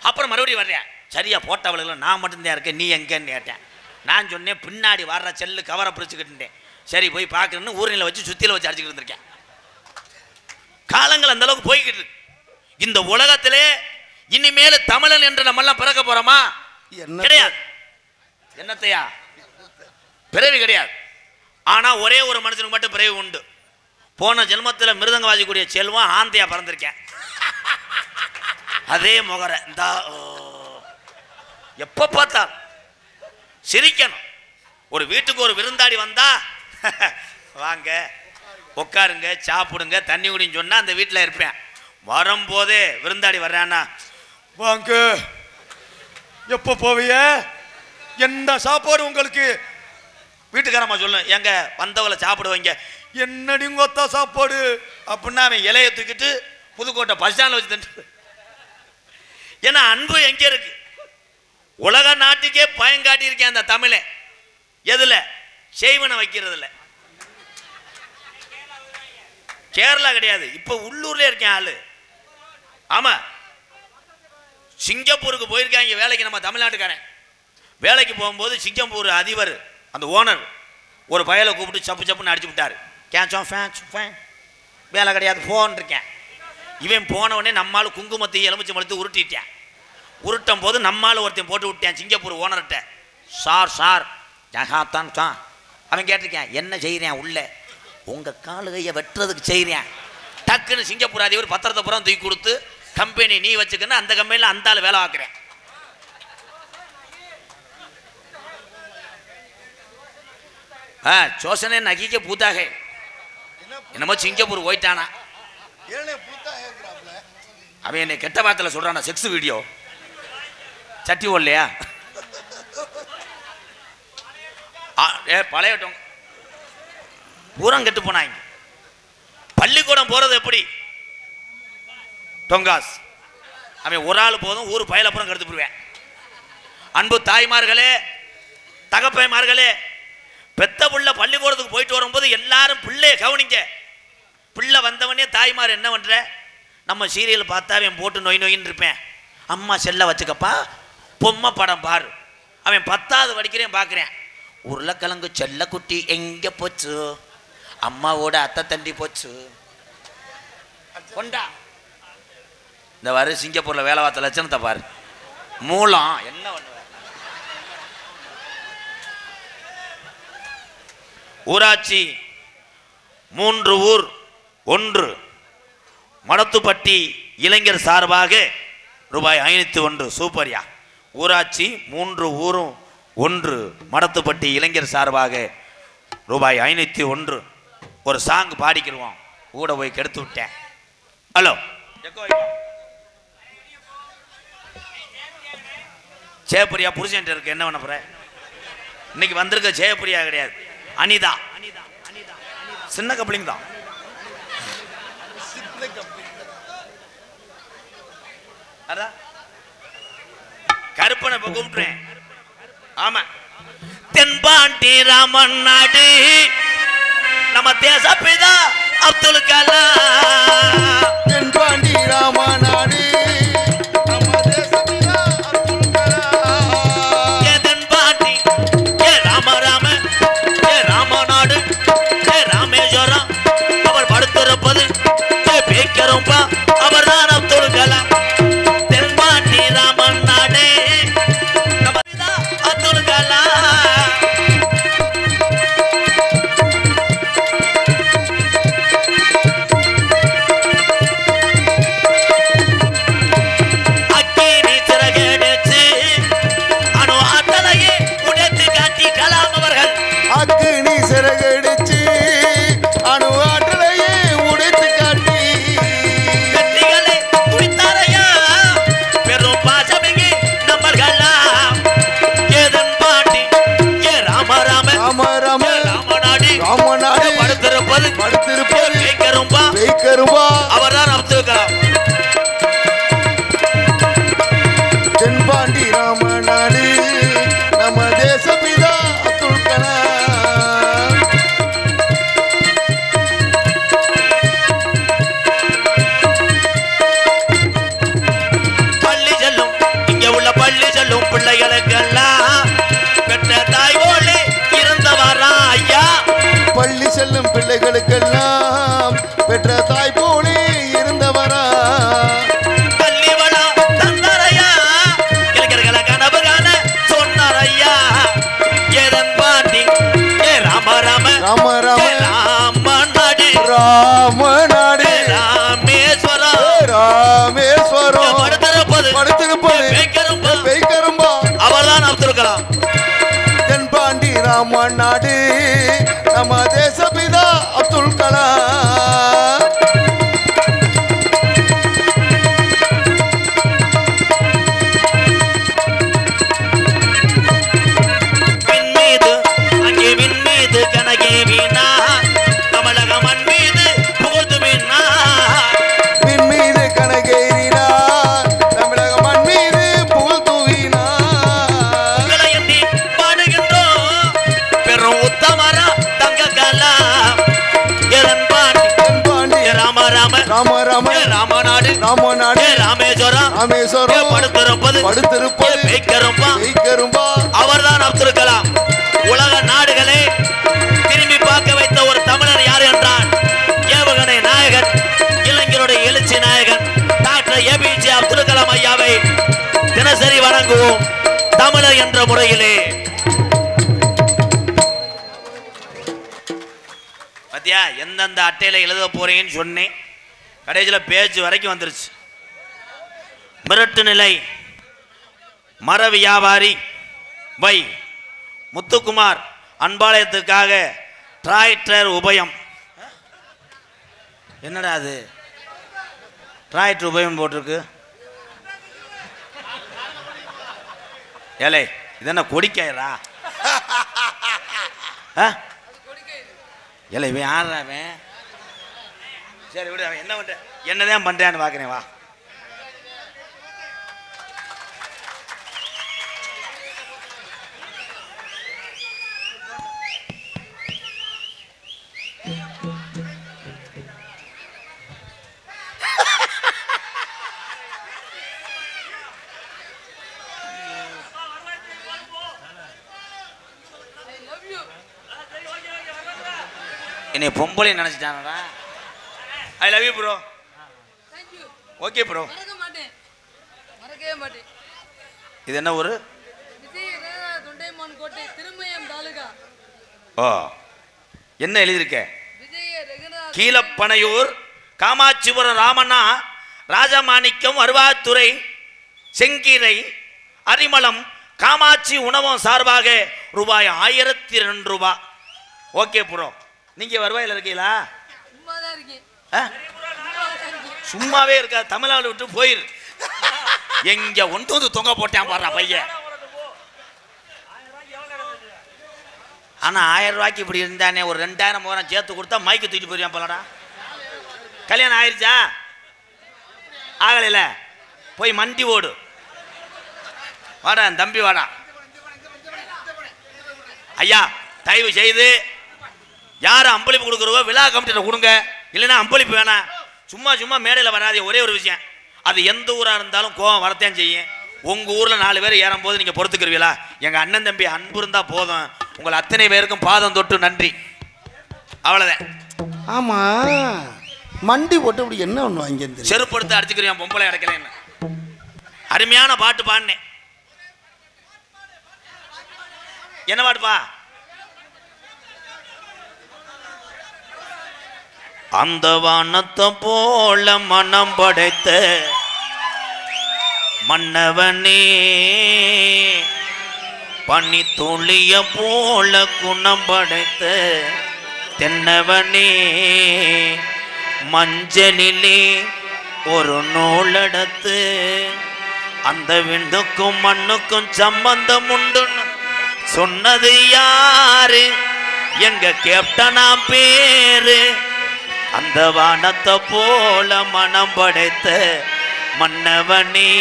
அப்புறம் மறுபடியும் வர்றேன். சரியா போட்டவளுக்கு நான் மட்டும்தான் இருக்கேன், நீ எங்கன்னு கேட்டேன். நான் சொன்னேன் பின்னாடி வர்ற செல்லு கவரை பிரிச்சுக்கிட்டேன். சரி போய் பார்க்கணுன்னு ஊரில் வச்சு சுத்தியில் வச்சு அடிச்சுக்கிட்டு இருந்திருக்கேன். காலங்கள் அந்த அளவுக்கு போய்கிட்டு இருக்கு. இந்த உலகத்திலே இனிமேல் தமிழன் என்று நம்ம எல்லாம் பிறக்க போறோமா? கிடையாது. என்னத்தையா பிறவி கிடையாது. ஆனா ஒரே ஒரு மனுஷனுக்கு மட்டும் பிறவி உண்டு. போன ஜென்மத்தில் மிருதங்க வாசிக்கூடிய செல்வம் ஆந்தையா பறந்திருக்கேன். அதே முகரை இந்த எப்ப பார்த்தா சிரிக்கணும். ஒரு வீட்டுக்கு ஒரு விருந்தாடி வந்தா வாங்க உட்காருங்க சாப்பிடுங்க தண்ணி குடின்னு சொன்னா அந்த வீட்டில் இருப்பேன். வரும்போதே விருந்தாடி வர்றானா, வாங்க எப்ப போவிய, என்ன சாப்பாடு உங்களுக்கு? வீட்டுக்காரம்மா சொல்லு, எங்க வந்தவளை சாப்பிட வைங்க. என்னடி கொத்தா சாப்பாடு அப்படின்னா அவன் இலையை தூக்கிட்டு புதுக்கோட்டை பஸ் ஸ்டாண்டில் வச்சு தண்டு. ஏன்னா அன்பு எங்க இருக்கு? உலக நாட்டுக்கே பயங்காட்டி இருக்கேன் அந்த தமிழை. எதுல? செய்வனை வைக்கிறதுல. கேரளா கிடையாது, இப்ப உள்ளூர்ல இருக்கேன் ஆளு. ஆமா, சிங்கப்பூருக்கு போயிருக்காங்க வேலைக்கு. நம்ம தமிழ்நாட்டுக்காரன் வேலைக்கு போகும்போது சிங்கப்பூர் அதிபர் அந்த ஓனர் ஒரு பயலை கூப்பிட்டு சப்பு சப்புன்னு அடிச்சு விட்டாரு. வேலை கிடையாது போன் இருக்கேன். இவன் போனவனே நம்மால் குங்குமத்தை எலுமிச்சு மழுத்து உருட்டிட்டேன். உருட்டும் போது நம்மால் ஒருத்தன் போட்டு விட்டேன் சிங்கப்பூர் ஓனர்கிட்ட. சார் ஜகாத்தான் தான். அவன் கேட்டிருக்கேன் என்ன செய்கிறேன் உள்ள? உங்கள் காலுகையை வெட்டுறதுக்கு செய்கிறேன். டக்குன்னு சிங்கப்பூர் அதிபர் பத்திரத்தை புறம் தூக்கி கொடுத்து கம்பெனி நீ வச்சுக்கன்னு அந்த கம்பெனியில் அந்த ஆள் வேலை பார்க்குறேன். சோசனே நகிக்க பூத்தாக என்னமோ சிங்கப்பூர் போயிட்டானா. அவன் என்னை கெட்ட வார்த்தையில சொல்றானா, செக்ஸ் வீடியோ சட்டி ஓடலையா? பழையட்டும் பூரம் கெட்டு போனாங்க. பள்ளிக்கூடம் போறது எப்படி? டொங்காஸ். அவன் ஒரு ஆள் போதும் ஊர் பயலப்புறம் கெடுத்து போடுவேன். அன்பு தாய்மார்களே தகப்பைமார்களே, பெத்த புள்ள பள்ளிக்கூடத்துக்கு போயிட்டு வரும்போது எல்லாரும் பிள்ளைய கவனிங்க. பிள்ளை வந்தவனே தாய்மார் என்ன பண்ற? நம்ம சீரியல் பார்த்தா அவன் போட்டு நொய் நொயின்னு இருப்பேன். அம்மா செல்ல வச்சுக்கப்பா பொம்மை படம் பாரு. அவன் 10வது படிக்கிறேன் பார்க்குறேன். உருளைக்கிழங்கு செல்ல குட்டி எங்கே போச்சு? அம்மாவோட அத்தை தண்டி போச்சு. கொண்டா இந்த வாரு சிங்கப்பூரில் வேலை பார்த்த லட்சணத்தை பாரு. மூலம் என்ன பண்ணுவ? ஊராட்சி 3 ஊர் 1 மடத்துப்பட்டி இளைஞர் சார்பாக ரூபாய் 501. சூப்பர்யா. ஊராட்சி 3 ஊரும் 1 மடத்துப்பட்டி இளைஞர் சார்பாக ரூபாய் 501. ஒரு சாங் பாடிக்கிடுவோம். கூட போய் கெடுத்து விட்டேன். ஹலோ ஜெயப்பிரியா புருஷன் இருக்கு. என்ன பண்ண போற? இன்னைக்கு வந்திருக்க ஜெயப்பிரியா கிடையாது, அனிதா. சின்ன கப்ளிங் தான். கருப்பனை இப்ப கூப்பிட்டுறேன். ஆமா, தென்பாண்டி ராமன் நாடு நம்ம தேசப்பிதா அப்துல் கலாம். தென்பாண்டி ராமன் நாடு நம்ம தேசப்பிதா அப்துல் கலாம். ஏ தென்பாண்டி ஏ ராம ராம ஏ ராமநாடு ஏ ராமேஸ்வரம் அவர் படுத்திருப்பது ஏ பேக்கரும்பா அவர் தான் அப்துல் கலாம். தென்பாண்டி ராமன் நாடு நம்ம அப்துல் கலாம். அக்கினி சிறகடிச்சு ராமநாடு படுத்திருப்பது படுத்திருப்பது வைக்கரும்பா அவர்தான் அப்துல் கலாம். தென்பாண்டி ராமநாடு நம்ம தேசபிதா அப்துல் கலாம். பள்ளி செல்லும் இங்க உள்ள பள்ளி செல்லும் பிள்ளைகளுக்கெல்லாம் பெற்ற தாய் போலே இருந்தவரா ஐயா. பள்ளி செல்லும் பிள்ளைகளுக்கெல்லாம் பெற்ற தாய் போலே இருந்தவரா. பள்ளி வளம் தந்தாரையா இளைஞர்களை கனவு காண சொன்னாரையா. ஏதன் பாண்டி ஏ ராம ராம ராம ராம ராமநாடு ராமநாடு ராமேஸ்வரம் ராமேஸ்வரம் படுத்திருப்பது வைக்கரும்பா அவர்தான் அப்துல் கலாம். தென்பாண்டி ராமநாடு நம்ம தேசபிதா அப்துல் கலாம். விண்மீது அங்கே விண்மீது கனகே வீணா தமிழக மண் மீது புகழ்ந்து வீணா. விண்மீது கனகேறினா தமிழக மண் மீது புகழ் தூவினா. உங்களை எண்ணி பாடுகின்றோம் பெரும் உத்தமரா தங்க கலாம். எதன் பாண்டி தென்பாண்டி ராம ராம ராம ராம ராமநாடு ராமநாடு ராமேஸ்வரம் ராமேஸ்வரம் படுத்திருப்பது வைக்கரும்பா அவர்தான் அப்துல் கலாம். உலக நாடுகளே திரும்பி பார்க்க வைத்த ஒரு தமிழர் யார் என்றால் ஏவுகணை நாயகன் இளைஞருடைய எழுச்சி நாயகன் டாக்டர் ஏபிஜே அப்துல் கலாம் ஐயாவை தினசரி வணங்குவோம் தமிழர் என்ற முறையிலே. பத்தியா எந்தெந்த அட்டையில எழுத போறேன்னு சொன்னேன், கடைசியில் பேஜ் வரைக்கும் வந்துருச்சு. மிரட்டு நிலை மர வியாபாரி வை முத்துக்குமார் அன்பாலயத்துக்காக டிராக்டர் உபயம். என்னடா அது டிராக்டர் உபயம் போட்டிருக்கு? ஏலே இது என்ன கொடிக்காயிரா? ஏலே இவன் யாரா அவன்? சரி விடு, அவன் என்ன பண்ற என்னதான் பண்றான்னு பாக்குறேன் வா. என்னை பொம்பளை நினைச்சிட்டானடா. I love you bro. Okay bro. இது என்ன ஊரு? ஓ என்ன எழுதியிருக்க? கீழப்பனையூர் காமாட்சிபுரம் ராமண்ணா ராஜமாணிக்கம் வருவாத்துறை செங்கீரை அரிமளம் காமாட்சி உணவம் சார்பாக ரூபாய் 1002 ஓகே ப்ரோ. நீங்க வருவாயில இருக்கீங்களா? சும்மாவே இருக்கா, தமிழ்நாடு விட்டு போயிரு. எங்க ஒன்று தொங்க போட்டேன் பாடுறா பையன். ஆனா 1000 ரூபாய்க்கு இப்படி இருந்தானே, ஒரு 2000 3,000 சேர்த்து கொடுத்தா மைக்கு தூக்கிட்டு போயிருவான் போலடா. கல்யாணம் ஆயிருச்சா? ஆகலையில போய் மண்டி ஓடு. வாடா தம்பி வாடா. ஐயா தயவு செய்து யாரும் அம்பளிப்பு கொடுக்குறவோ விழா கமிட்டியில் கொடுங்க, இல்லைன்னா அம்பளிப்பு வேணாம். சும்மா சும்மா மேடையில் வராது. ஒரே ஒரு விஷயம், அது எந்த ஊராக இருந்தாலும் கோவம் வரத்தான் செய்யும். உங்கள் ஊரில் 4 பேர் ஏறும்போது நீங்கள் பொறுத்துக்கிறீங்களா? எங்கள் அண்ணன் தம்பி அன்பு இருந்தால் போதும். உங்கள் அத்தனை பேருக்கும் பாதம் தொட்டு நன்றி. அவ்வளோதான். ஆமாம், மண்டி போட்டு அப்படி என்ன ஒன்று வாங்கி செருப்படுத்து அடிச்சுக்கிறேன் பொம்பளை அடைக்கலன்னு. அருமையான பாட்டு பாடினேன். என்ன பாட்டுப்பா? அந்த வானத்தை போல மனம் படைத்த மன்னவனே, பனி துளிய போல குணம் படைத்த தென்னவனே, மஞ்சளிலே ஒரு நூலெடுத்து அந்த விண்ணுக்கும் மண்ணுக்கும் சம்பந்தம் உண்டுன்னு சொன்னது யாரு? எங்க கேப்டனா பேரு அந்த வானத்தை போல மனம் படைத்த மன்னவனே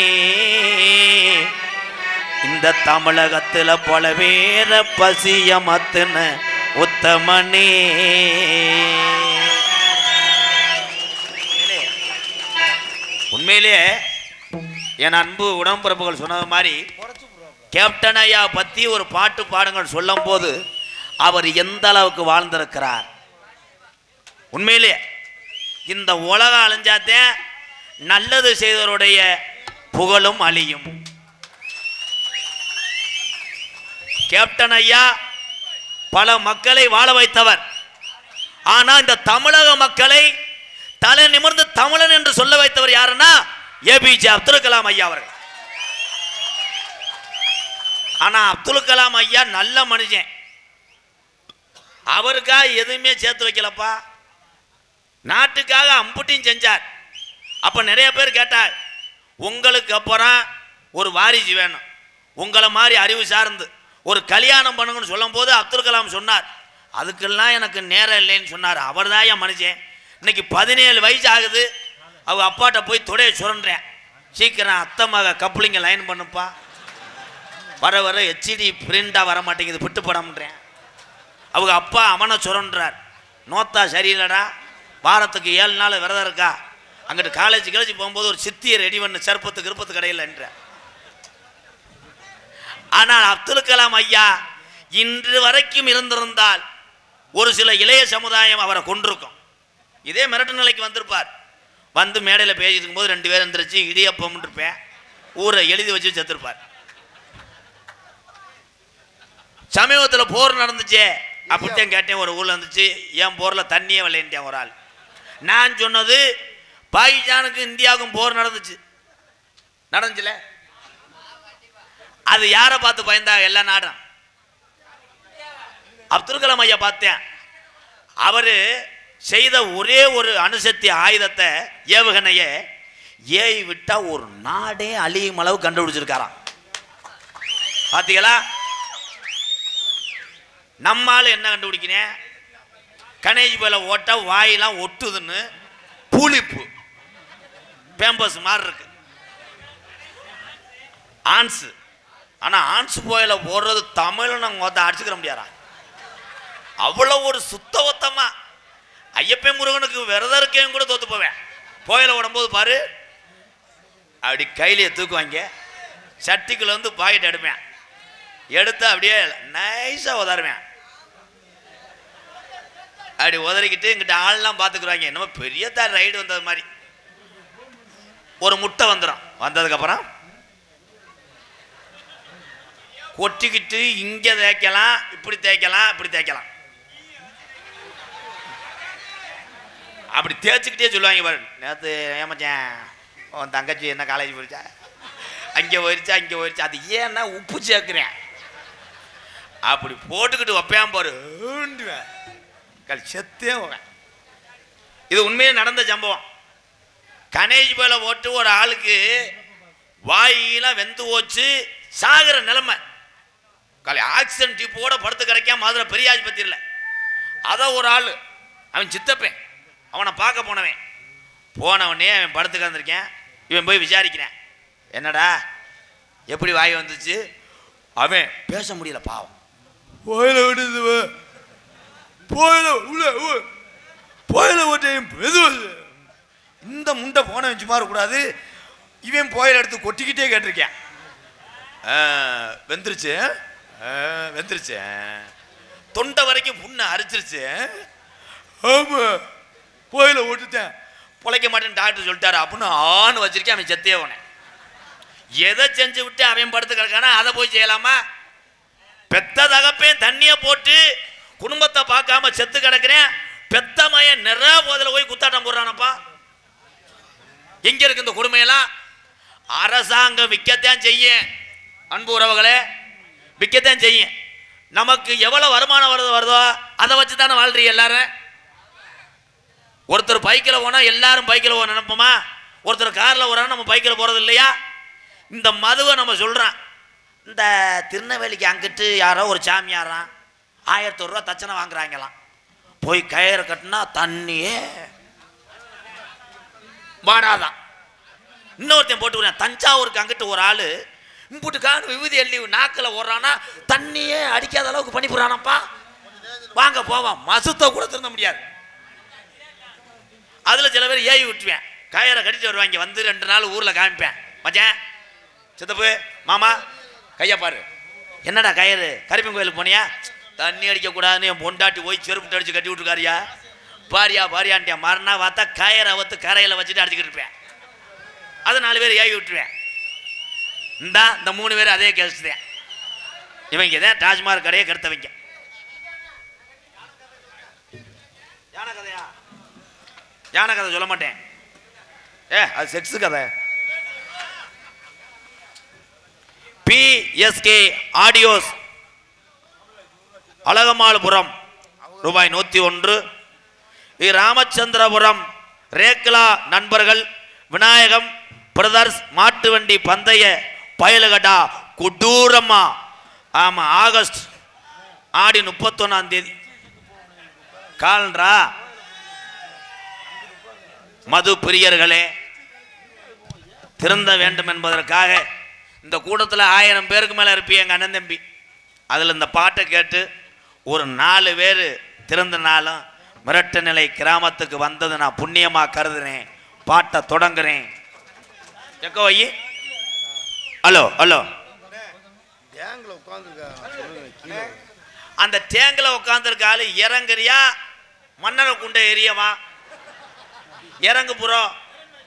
இந்த தமிழகத்துல பல பேர பசியமத்துன உத்தமனே. உண்மையிலே என் அன்பு உடம்பிறப்புகள் சொன்னது மாதிரி கேப்டன் ஐயா பத்தி ஒரு பாட்டு பாடுங்கள் சொல்லும் போது அவர் எந்த அளவுக்கு வாழ்ந்திருக்கிறார். உண்மையிலே இந்த உலகம் அழிஞ்சாத்தே நல்லது செய்தவருடைய புகழும் அழியும். கேப்டன் ஐயா பல மக்களை வாழ வைத்தவர். ஆனா இந்த தமிழக மக்களை தலை நிமிர்ந்து தமிழன் என்று சொல்ல வைத்தவர் யாருன்னா ஏபிஜே அப்துல் கலாம் ஐயா அவர்கள். ஆனா அப்துல் கலாம் ஐயா நல்ல மனுஷன். அவருக்காக எதுவுமே சேர்த்து வைக்கலப்பா, நாட்டுக்காக அம்புட்டியும் செஞ்சார். அப்ப நிறைய பேர் கேட்டார், உங்களுக்கு அப்புறம் ஒரு வாரிசு வேணும், உங்களை மாதிரி அறிவு சார்ந்து ஒரு கல்யாணம் பண்ணுங்கன்னு சொல்லும் போது அப்துல் கலாம் சொன்னார், அதுக்கெல்லாம் எனக்கு நேரம் இல்லைன்னு சொன்னார். அவர் தான் என் மனுஷன். இன்னைக்கு 17 வயசு ஆகுது, அவங்க அப்பாட்ட போய் தொடைய சுரன்றேன், சீக்கிரம் அத்தை மக கப்ளிங்க லைன் பண்ணுப்பா, வர வர ஹெச்டி பிரிண்டாக வர மாட்டேங்குது, பிட்டு படம்ன்றேன். அவங்க அப்பா அவனை சுரன்றார், நோத்தா சரியில்லடா, வாரத்துக்கு 7 நாள் விரதம் இருக்கா, அங்கிட்டு காலேஜ் போகும்போது ஒரு சித்தியை ரெடி பண்ணு சர்பத்து கிருப்பத்து கடையில் என்ற. ஆனால் அப்துல் கலாம் ஐயா இன்று வரைக்கும் இருந்திருந்தால் ஒரு சில இளைய சமுதாயம் அவரை கொண்டிருக்கும். இதே மிரட்டு நிலைக்கு வந்திருப்பார். வந்து மேடையில் பேசிட்டு இருக்கும்போது 2 பேர் எந்திரிச்சு இடியப்பம் இருப்பேன் ஊரை எழுதி வச்சு செத்துருப்பார். சமீபத்தில் போர் நடந்துச்சே அப்படித்தான் கேட்டேன். ஒரு ஊர்ல இருந்துச்சு, என் போர்ல தண்ணியே விளையாண்டேன் ஒரு ஆள். நான் சொன்னது பாகிஸ்தானுக்கும் இந்தியாவுக்கும் போர் நடந்துச்சுல, அது யாரை பார்த்து பயந்தாங்க எல்லா நாடும்? அப்துல் கலாம் ஐயா பார்த்தேன். அவரு செய்த ஒரே ஒரு அணுசக்தி ஆயுதத்தை ஏவுகணைய ஏவி விட்டா ஒரு நாடே அழியும் அளவு கண்டுபிடிச்சிருக்காராம். பாத்தீங்களா? நம்மால என்ன கண்டுபிடிக்கிறேன், கணேஜ் போல ஓட்ட வாயெல்லாம் ஒட்டுதுன்னு புளிப்பு பேம்பஸ் மாதிரி இருக்கு ஆன்ஸ். ஆனா ஆன்ஸ் போயில போடுறது தமிழ்னு அடிச்சுக்கிற முடியாதா? அவ்வளவு ஒரு சுத்தவத்தமா. ஐயப்பன் முருகனுக்கு விரதம் இருக்கேன் கூட தோத்து போவேன். போயில ஓடும்போது பாரு, அப்படி கையிலேயே தூக்குவாங்க, சட்டிக்குள்ள வந்து பாக்கெட் எடுப்பேன், எடுத்து அப்படியே நைஸா உதறுவேன். அப்படி உதறிக்கிட்டு இங்கிட்ட ஆள்லாம் பார்த்துக்குறாங்க, என்னமோ பெரிய தான் ரைடு வந்தது மாதிரி. ஒரு முட்டை வந்துடும், வந்ததுக்கப்புறம் கொட்டிக்கிட்டு இங்கே தேய்க்கலாம், இப்படி தேய்க்கலாம், இப்படி தேய்க்கலாம், அப்படி தேய்ச்சிக்கிட்டே சொல்லுவாங்க பாரு. நேற்று ஏமாச்சேன், உன் தங்கச்சி என்ன காலேஜ் போயிடுச்சா, அங்கே போயிடுச்சா, இங்கே போயிடுச்சா, அது ஏன்னா உப்பு சேர்க்குறேன், அப்படி போட்டுக்கிட்டு வைப்பேன் பாரு, செத்தே போவேன். இது உண்மையே நடந்த சம்பவம். கணேஜ் போல போட்டு ஒரு ஆளுக்கு வாயெல்லாம் வெந்து போச்சு, சாகிற நிலைமை. ஆக்சிஜன் டியூப்போட படுத்து கிடைக்காம மதுரை பெரிய ஆஸ்பத்திரியில். அதை ஒரு ஆள், அவன் சித்தப்பேன், அவனை பார்க்க போனவனே அவன் படுத்து கிடந்திருக்கேன். இவன் போய் விசாரிக்கிறேன், என்னடா எப்படி வாய் வந்துச்சு? அவன் பேச முடியல, பாவம். போயில விடுது, போயில ஓட்ட இந்த முண்டை போன சும்மா இருக்கக்கூடாது. இவன் போயில எடுத்து கொட்டிக்கிட்டே கேட்டிருக்கேன். வெந்துருச்சு வெந்துருச்சு, தொண்டை வரைக்கும் புண்ணு அரிச்சிருச்சு. ஆமா, போயில ஓட்டுட்டேன், பொழைக்க மாட்டேன்னு டாக்டர் சொல்லிட்டாரு அப்படின்னு ஆண் வச்சிருக்கேன். அவன் செத்தே போனேன். எதை செஞ்சு விட்டு அவன் படுத்து கிடக்கானா அதை போய் செய்யலாமா? பெத்த தகப்பேன் தண்ணியை போட்டு குடும்பத்தை பார்க்காம செத்து கிடக்கிறேன். பெத்த மயன் நிறைய போதில் போய் குத்தாட்டம் போடுறானப்பா. எங்க இருக்கு இந்த கொடுமையெல்லாம்? அரசாங்கம் விற்கத்தான் செய்ய, அன்பு உறவுகளே, விற்கத்தான் செய்ய. நமக்கு எவ்வளவு வருமானம் வருதோ அதை வச்சு தானே வாழ்றீங்க எல்லாரும். ஒருத்தர் பைக்கில் போனா எல்லாரும் பைக்கில் போக நினைப்போமா? ஒருத்தர் காரில் போறான்னு நம்ம பைக்கில் போறது இல்லையா? இந்த மதுவை நம்ம சொல்றான். இந்த திருநெல்வேலிக்கு அங்கிட்டு யாரோ ஒரு சாமியாரான், 1000 ரூபா தச்சனை வாங்குறாங்களாம். போய் கயிறு கட்டினா தண்ணியே வாடாதான். இன்னொருத்தையும் போட்டு விடுறேன். தஞ்சாவூருக்கு அங்கிட்டு ஒரு ஆள் இம்புட்டுக்கான விபூதி எள்ளி நாக்கில் ஓடுறான்னா தண்ணியே அடிக்காத அளவுக்கு பண்ணி போடுறானப்பா. வாங்க போவான். மசுத்தை கூட திருந்த முடியாது. அதில் சில பேர் ஏவி விட்டுவேன். கயிறை கடிச்சு வருவாங்க. வந்து 2 நாள் ஊரில் காமிப்பேன். மச்சான் சித்தப்பு மாமா கையை பாரு. என்னடா கயிறு கருப்பன் கோயிலுக்கு போனியா? தண்ணி அடிக்கக்கூடாதுன்னு என் பொண்டாட்டி போய் செருப்பு அடிச்சு கட்டி விட்டுருக்காரியா. பாரியான்ட்டியா மறுநா பார்த்தா கயிறை அவத்து கரையில் வச்சுட்டு அடிச்சுக்கிட்டு இருப்பேன். அதை 4 பேர் ஏவி விட்டுருவேன். இந்த 3 பேர் அதே கேஸ் தான். இவங்க தான் டாஜ்மஹால் கடையை கெடுத்தவங்க. யானை கதையா? யானை கதை சொல்ல மாட்டேன். அது செக்ஸ் கதை. பிஎஸ்கே ஆடியோஸ் அழகமால்புரம் ரூபாய் 101. ராமச்சந்திரபுரம் ரேக்லா நண்பர்கள் விநாயகம் பிரதர்ஸ் மாட்டு வண்டி பந்தய பயலுகடா கொடூரமா. ஆமா ஆகஸ்ட் ஆடி 31ஆம் தேதி கால்ரா. மது பிரியர்களே திருந்த வேண்டும் என்பதற்காக இந்த கூட்டத்தில் 1000 பேருக்கு மேலே இருப்பீங்க எங்கள் அண்ணன் தம்பி. அதில் இந்த பாட்டை கேட்டு ஒரு 4 பேர் திருந்தினாலும் மிரட்டு நிலை கிராமத்துக்கு வந்தது நான் புண்ணியமாக கருதுறேன். பாட்டை தொடங்குறேன். எக்கோ வை. Hello hello. அந்த டேங்கில் உட்காந்துருக்க ஆளு இறங்குறியா மன்னரை குண்டை எரியவா? இறங்கு புறம்.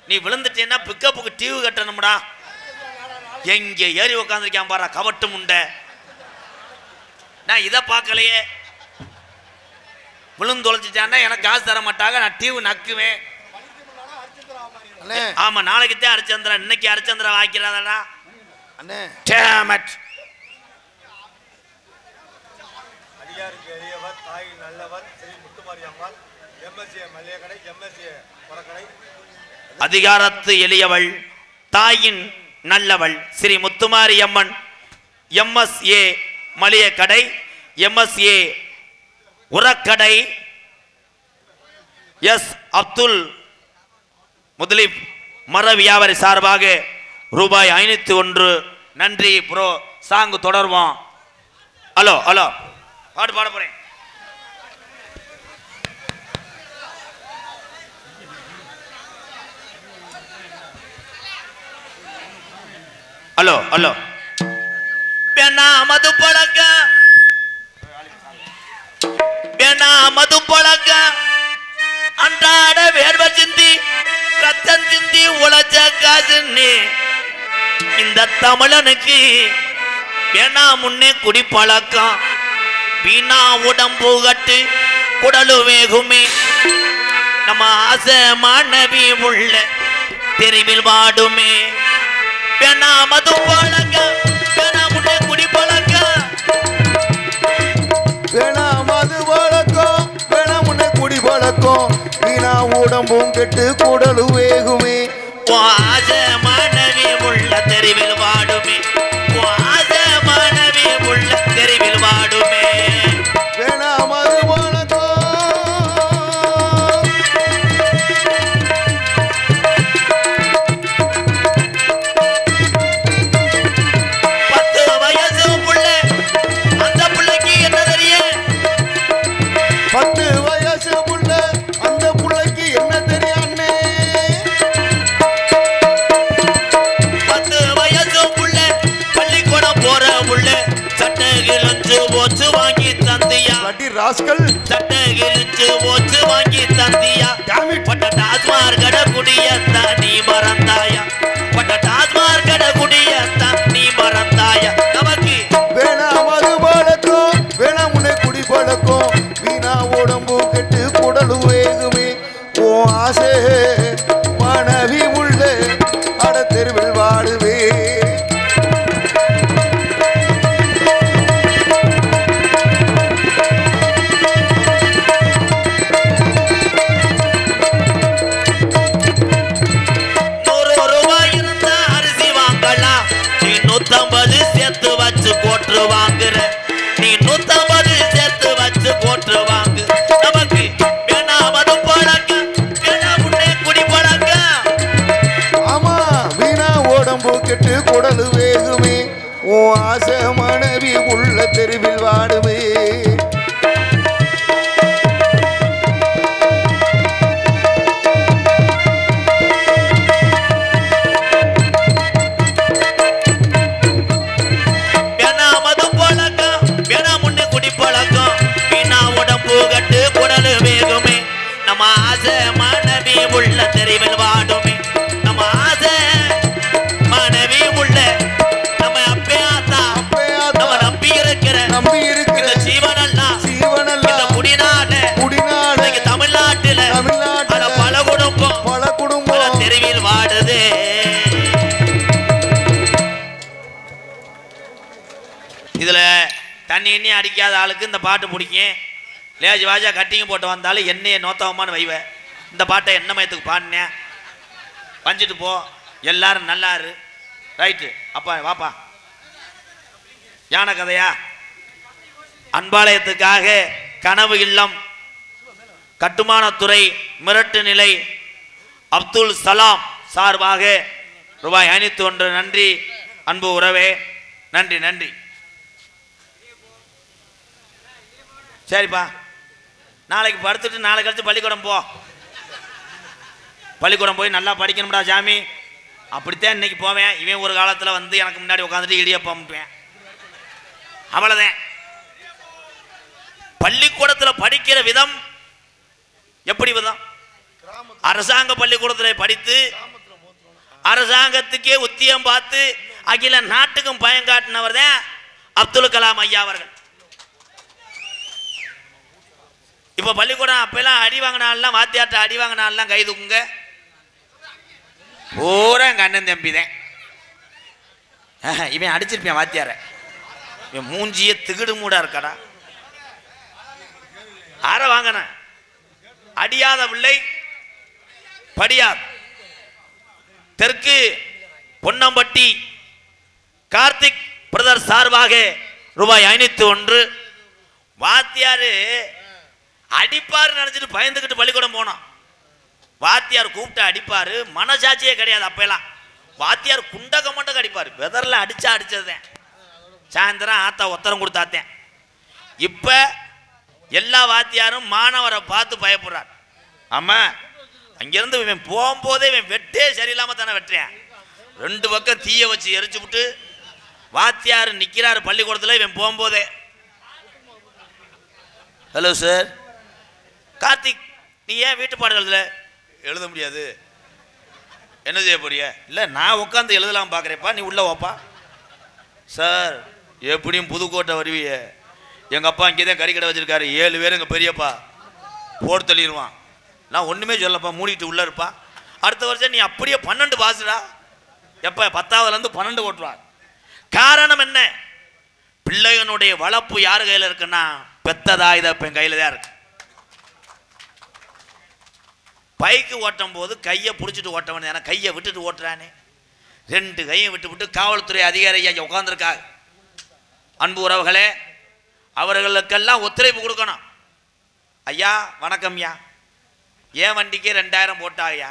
நீ விழுந்துட்டேன்னா பிக்கப்புக்கு டிவி கட்டணும்டா. எங்க ஏறி உட்காந்துருக்கான் பாரா கவட்டு முண்டை. நான் இதை பார்க்கலையே. விழுந்து தொலைச்சிட்டான்னா எனக்கு காசு தர மாட்டாங்க. நான் டிவி நக்குவேன். ஆமா நாளைக்கு தான் அரிச்சந்திரன். இன்னைக்கு அரிச்சந்திரன் வாய்க்கிறாதடா. அதிகாரத்து எளியவள் தாயின் நல்லவள் ஸ்ரீ முத்துமாரி அம்மன் MSA மளிகை கடை MSA உரக்கடை எஸ் அப்துல் முதலிப் மர வியாபாரி சார்பாக ரூபாய் 501. நன்றி ப்ரோ. சாங்கு தொடர்வோம். ஹலோ ஹலோ பாட்டு பாட போறேன். Hello hello. மது பழக்க மது பழக்க அன்றாட வேர்வை சிந்தி ரத்தம் சிந்தி உழைச்ச காசுன்னு இந்த தமிழனுக்கு வேணா முன்னே குடி பழக்கம். வீணா உடம்பு கட்டு குடலு வேகுமே. நம்ம ஆசை மாணவி உள்ள தெருவில் வாடுமே. வேணா மது பழக்க வேணா முன்னே குடி பழக்க. வேணா மது பழக்கம் வேணா முன்னே குடி பழக்கம். வீணா உடம்பும் கெட்டு குடலு வேகுமே. ஆசை மாணவி உள்ள தெருவில் வாடுமே. ஆசை மாணவி உள்ள தெருவில் வாடுமே. வேணா மது பழக்கம். 10 வயசு புள்ள அந்த புள்ளைக்கு என்ன தெரியும்? 10 வயசு புள்ள அந்த புள்ளைக்கு என்ன தெரியாண்ணே? 10 வயசு புள்ள பள்ளிக்கூடம் போற புள்ள சட்டை கிழிஞ்சு போச்சு வாங்கி தந்தியா. ராஸ்கல் சட்டை கிழிஞ்சு போச்சு வாங்கி தந்தியா. பட்ட டாஸ்மார் கடை குடியத்தான் நீ மறந்தாயா. பட்ட டாஸ்மார் கடை குடியத்தான் நீ மறந்தாயா. நமக்கு வேணா மது பழக்கம் வேணா முன்னே குடி பழக்கம். வீணா உடம்பு கெட்டு குடலு வேகுமே. ஓ ஆசை மனைவி உள்ள அட தெருவில் வாடுவே. தெருவில் வாடுமே நம்ம ஆசை மனைவி உள்ள நம்ம அப்பையாத்தா நம்ம நம்பி இருக்கிற இந்த ஜீவனெல்லாம் இந்த குடிநாடு தமிழ்நாட்டுல பல குடும்பம் தெருவில் வாடுது. இதுல தண்ணி எண்ணி அடிக்காத ஆளுக்கு இந்த பாட்டு பிடிக்கும். லேஜ் வாஜா கட்டிங்க போட்டு வந்தாலும் என்னைய நோத்தவமானு வைவேன். இந்த பாட்டை என்ன மயத்துக்கு பாடினேன் வஞ்சிட்டு போ எல்லாரும் நல்லாரு ரைட்டு. அப்பா வாப்பா யானை கதையா அன்பாலயத்துக்காக கனவு இல்லம் கட்டுமானத்துறை மிரட்டு நிலை அப்துல் சலாம் சார்பாக ரூபாய் 501 நன்றி அன்பு உறவே நன்றி நன்றி. சரிப்பா நாளைக்கு படுத்துட்டு நாளை கழிச்சு பள்ளிக்கூடம் போ. பள்ளிக்கூடம் போய் நல்லா படிக்கணும்டா சாமி. அப்படித்தான் இன்னைக்கு போவேன். இவன் ஒரு காலத்தில் வந்து எனக்கு முன்னாடி உட்காந்துட்டு இடியப்பம்பேன். அவ்வளோதான். பள்ளிக்கூடத்தில் படிக்கிற விதம் எப்படி விதம்? அரசாங்க பள்ளிக்கூடத்தில் படித்து அரசாங்கத்துக்கே உத்தியம் பார்த்து அகில நாட்டுக்கும் பயங்காட்டினவர் தான் அப்துல் கலாம் ஐயா அவர்கள். இப்போ பள்ளிக்கூடம் அப்பெல்லாம் அடி வாங்கினாலாம் வாத்தியாட்ட அடி வாங்கினாலாம் கை தூக்குங்க பூரா எங்கள் அண்ணன் தம்பி தான். இவன் அடிச்சிருப்பேன் வாத்தியார. இவன் மூஞ்சிய திகுடு மூடா இருக்கடா. அற வாங்கின அடியாத பிள்ளை படியார். தெற்கு பொன்னம்பட்டி கார்த்திக் பிரதர் சார்பாக ரூபாய் 501. வாத்தியாரு அடிப்பாரு நினைச்சிட்டு பயந்துக்கிட்டு பள்ளிக்கூடம் போனோம். வாத்தியார் கூப்பிட்டு அடிப்பாரு. மனசாட்சியே கிடையாது. அப்பெல்லாம் வாத்தியார் குண்டக மண்டக அடிப்பாரு. வெதர்ல அடிச்சா அடிச்சதுதான். சாயந்தரம் ஆத்தா ஒத்தரம் கொடுத்தாத்தேன். இப்ப எல்லா வாத்தியாரும் மாணவரை பார்த்து பயப்படுறார். ஆமா அங்கிருந்து இவன் போகும்போதே இவன் வெட்டே சரியில்லாம தானே வெட்டுறேன். 2 பக்கம் தீய வச்சு எரிச்சு விட்டு வாத்தியார் நிக்கிறாரு பள்ளிக்கூடத்தில். இவன் போகும்போதே ஹலோ சார் கார்த்திக் நீ ஏன் வீட்டு பாடம் எழுத முடியாது என்ன செய்ய போறிய? இல்லை நான் உட்காந்து எழுதலாம் பார்க்குறேப்பா நீ உள்ள வாப்பா. சார் எப்படியும் புதுக்கோட்டை வருவிய. எங்கள் அப்பா இங்கே தான் கறிக்கடை வச்சிருக்காரு. 7 பேர் எங்கள் பெரியப்பா போட்டு தள்ளிடுவான். நான் ஒன்றுமே சொல்லப்பா மூடிட்டு உள்ளே இருப்பா. அடுத்த வருஷம் நீ அப்படியே 12 பாசுடா. எப்போ 10ஆவதுலேருந்து 12 ஓட்டுவார். காரணம் என்ன? பிள்ளைகளுடைய வளர்ப்பு யார் கையில் இருக்குன்னா பெத்ததாயுத இப்போ என் கையில் தான் இருக்கு. பைக்கு ஓட்டும் போது கையை பிடிச்சிட்டு ஓட்டவன் ஏன்னா கையை விட்டுட்டு ஓட்டுறானே. 2 கையை விட்டு விட்டு காவல்துறை அதிகாரி ஐயா உட்காந்துருக்காங்க. அன்பு உறவுகளே அவர்களுக்கெல்லாம் ஒத்துழைப்பு கொடுக்கணும். ஐயா வணக்கம் ஐயா. ஏன் வண்டிக்கு 2000 போட்டா ஐயா?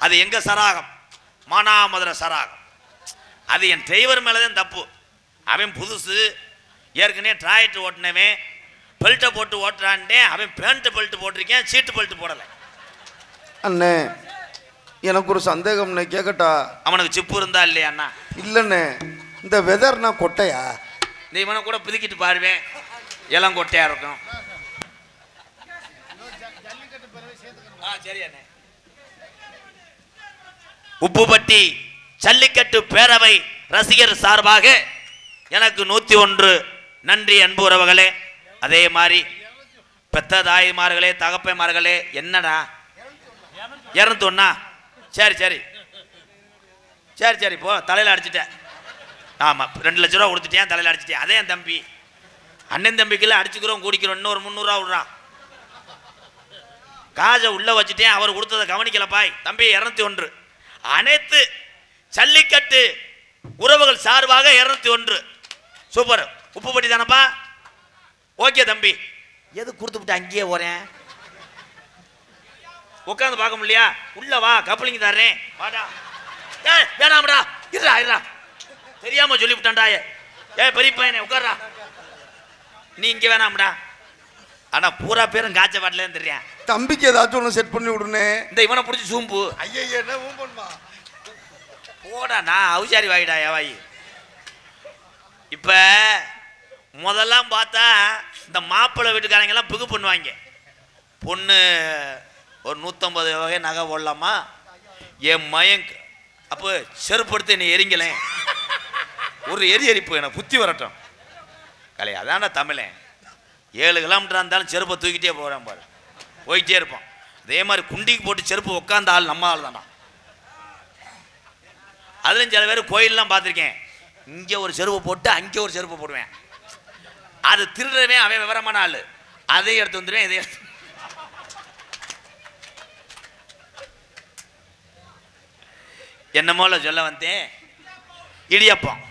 அது எங்க சராகம்? மானாமதுரை சராகம். அது என் டிரைவர் மேலதான் தப்பு. அவன் புதுசு ஏற்கனவே டிராக்டர் ஓட்டினவன் பெல்ட்டை போட்டு ஓட்டுறான்டே. அவன் பேண்ட் பெல்ட் போட்டிருக்கேன் சீட்டு பெல்ட் போடலை. அண்ணே எனக்கு ஒரு சந்தேகம்ண்ணே கேட்கட்டா? அவனுக்கு சிப்பு இருந்தா இல்லையா அண்ணா? இல்லைண்ணே இந்த வெதர்னா கொட்டையா? நீ இவனை கூட பிதுக்கிட்டு பாருவேன் இளம் கொட்டையா இருக்கும். சரி அண்ணே. உப்புப்பட்டி ஜல்லிக்கட்டு பேரவை ரசிகர் சார்பாக எனக்கு 101 நன்றி அன்பு உறவுகளே. அதே மாதிரி பெத்த தாய்மார்களே தகப்பைமார்களே. என்னடா 201? சரி சரி சரி சரி போ தலையில் அடிச்சுட்டேன். ஆமாம் 2 லட்ச ரூபா கொடுத்துட்டேன் தலையில் அடிச்சுட்டேன். அதே என் தம்பி அண்ணன் தம்பிக்கெல்லாம் அடிச்சுக்கிறோம் கூடிக்கிறோம். இன்னும் ஒரு 300 ரூபா விட்றான். காஜை உள்ள வச்சுட்டேன். அவர் கொடுத்ததை கவனிக்கலப்பாய் தம்பி. 201 அனைத்து ஜல்லிக்கட்டு உறவுகள் சார்பாக 201. சூப்பர். உப்புப்பட்டி தானப்பா? ஓகே தம்பி. எது கொடுத்து விட்டு அங்கேயே போறேன் உட்காந்து பார்க்க முடியலையா? உள்ள வா கப்பலிங்க தர்றேன் வாடா. வேணாம்டா இருடா இருடா தெரியாம சொல்லிவிட்டான்டா. பெரிய பையனே உட்கார்றா. நீ இங்க வேணாம்டா. ஆனா பூரா பேரும் காய்ச்ச பாட்டிலேன்னு தெரியும். தம்பிக்கு ஏதாச்சும் ஒன்று செட் பண்ணி விடுனே. இந்த இவனை பிடிச்சி சூம்பு. ஐயா என்ன ஊம்புமா போடா நான் அவுசாரி வாயிடா வாயி. இப்ப முதல்லாம் பார்த்தா இந்த மாப்பிள்ளை வீட்டுக்காரங்க எல்லாம் பிகு பண்ணுவாங்க. பொண்ணு ஒரு 150 வகை நகை போடலாமா? என் மயன் அப்போ செருப்படுத்து என்னை எரிங்களேன், ஒரு எரிப்பு எனக்கு புத்தி வரட்டும். கலை அதான தமிழன். 7 கிலோமீட்டர் இருந்தாலும் செருப்பை தூக்கிட்டே போகிறேன் பாரு, போயிட்டே இருப்பான். அதே மாதிரி குண்டிக்கு போட்டு செருப்பு உட்காந்த ஆள் நம்ம ஆள் தானா. அதுலேயும் சில பேர் கோயிலெலாம் பார்த்துருக்கேன், இங்கே ஒரு செருப்பு போட்டு அங்கே ஒரு செருப்பு போடுவேன். அது திருடுறவே அவன் விவரமான ஆள், அதையும் எடுத்து வந்துடுவேன் இதை எடுத்து. என்னமோல சொல்ல வந்தேன், இடியப்பம்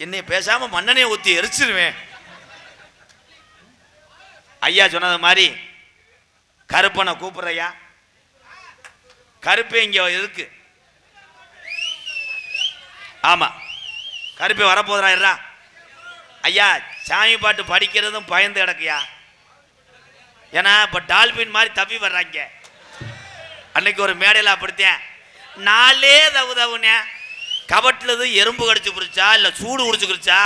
என்னை பேசாம மண்ணெண்ணையை ஊற்றி எரிச்சிருவேன். ஐயா சொன்னது மாதிரி கருப்பனை கூப்பிடுறையா, கருப்பே இங்க இருக்கு. ஆமா, கருப்பே வரப்போதுரா. ஐயா சாமி பாட்டு படிக்கிறதும் பயந்து கிடக்குயா. ஏன்னா இப்ப டால்பின் மாதிரி தப்பி வர்றாங்க. அன்னைக்கு ஒரு மேடையில் அப்படித்தேன், 4 தவுனே கபட்டில் எறும்பு கடிச்சு பிடிச்சா இல்லை சூடு உடிச்சு குடிச்சா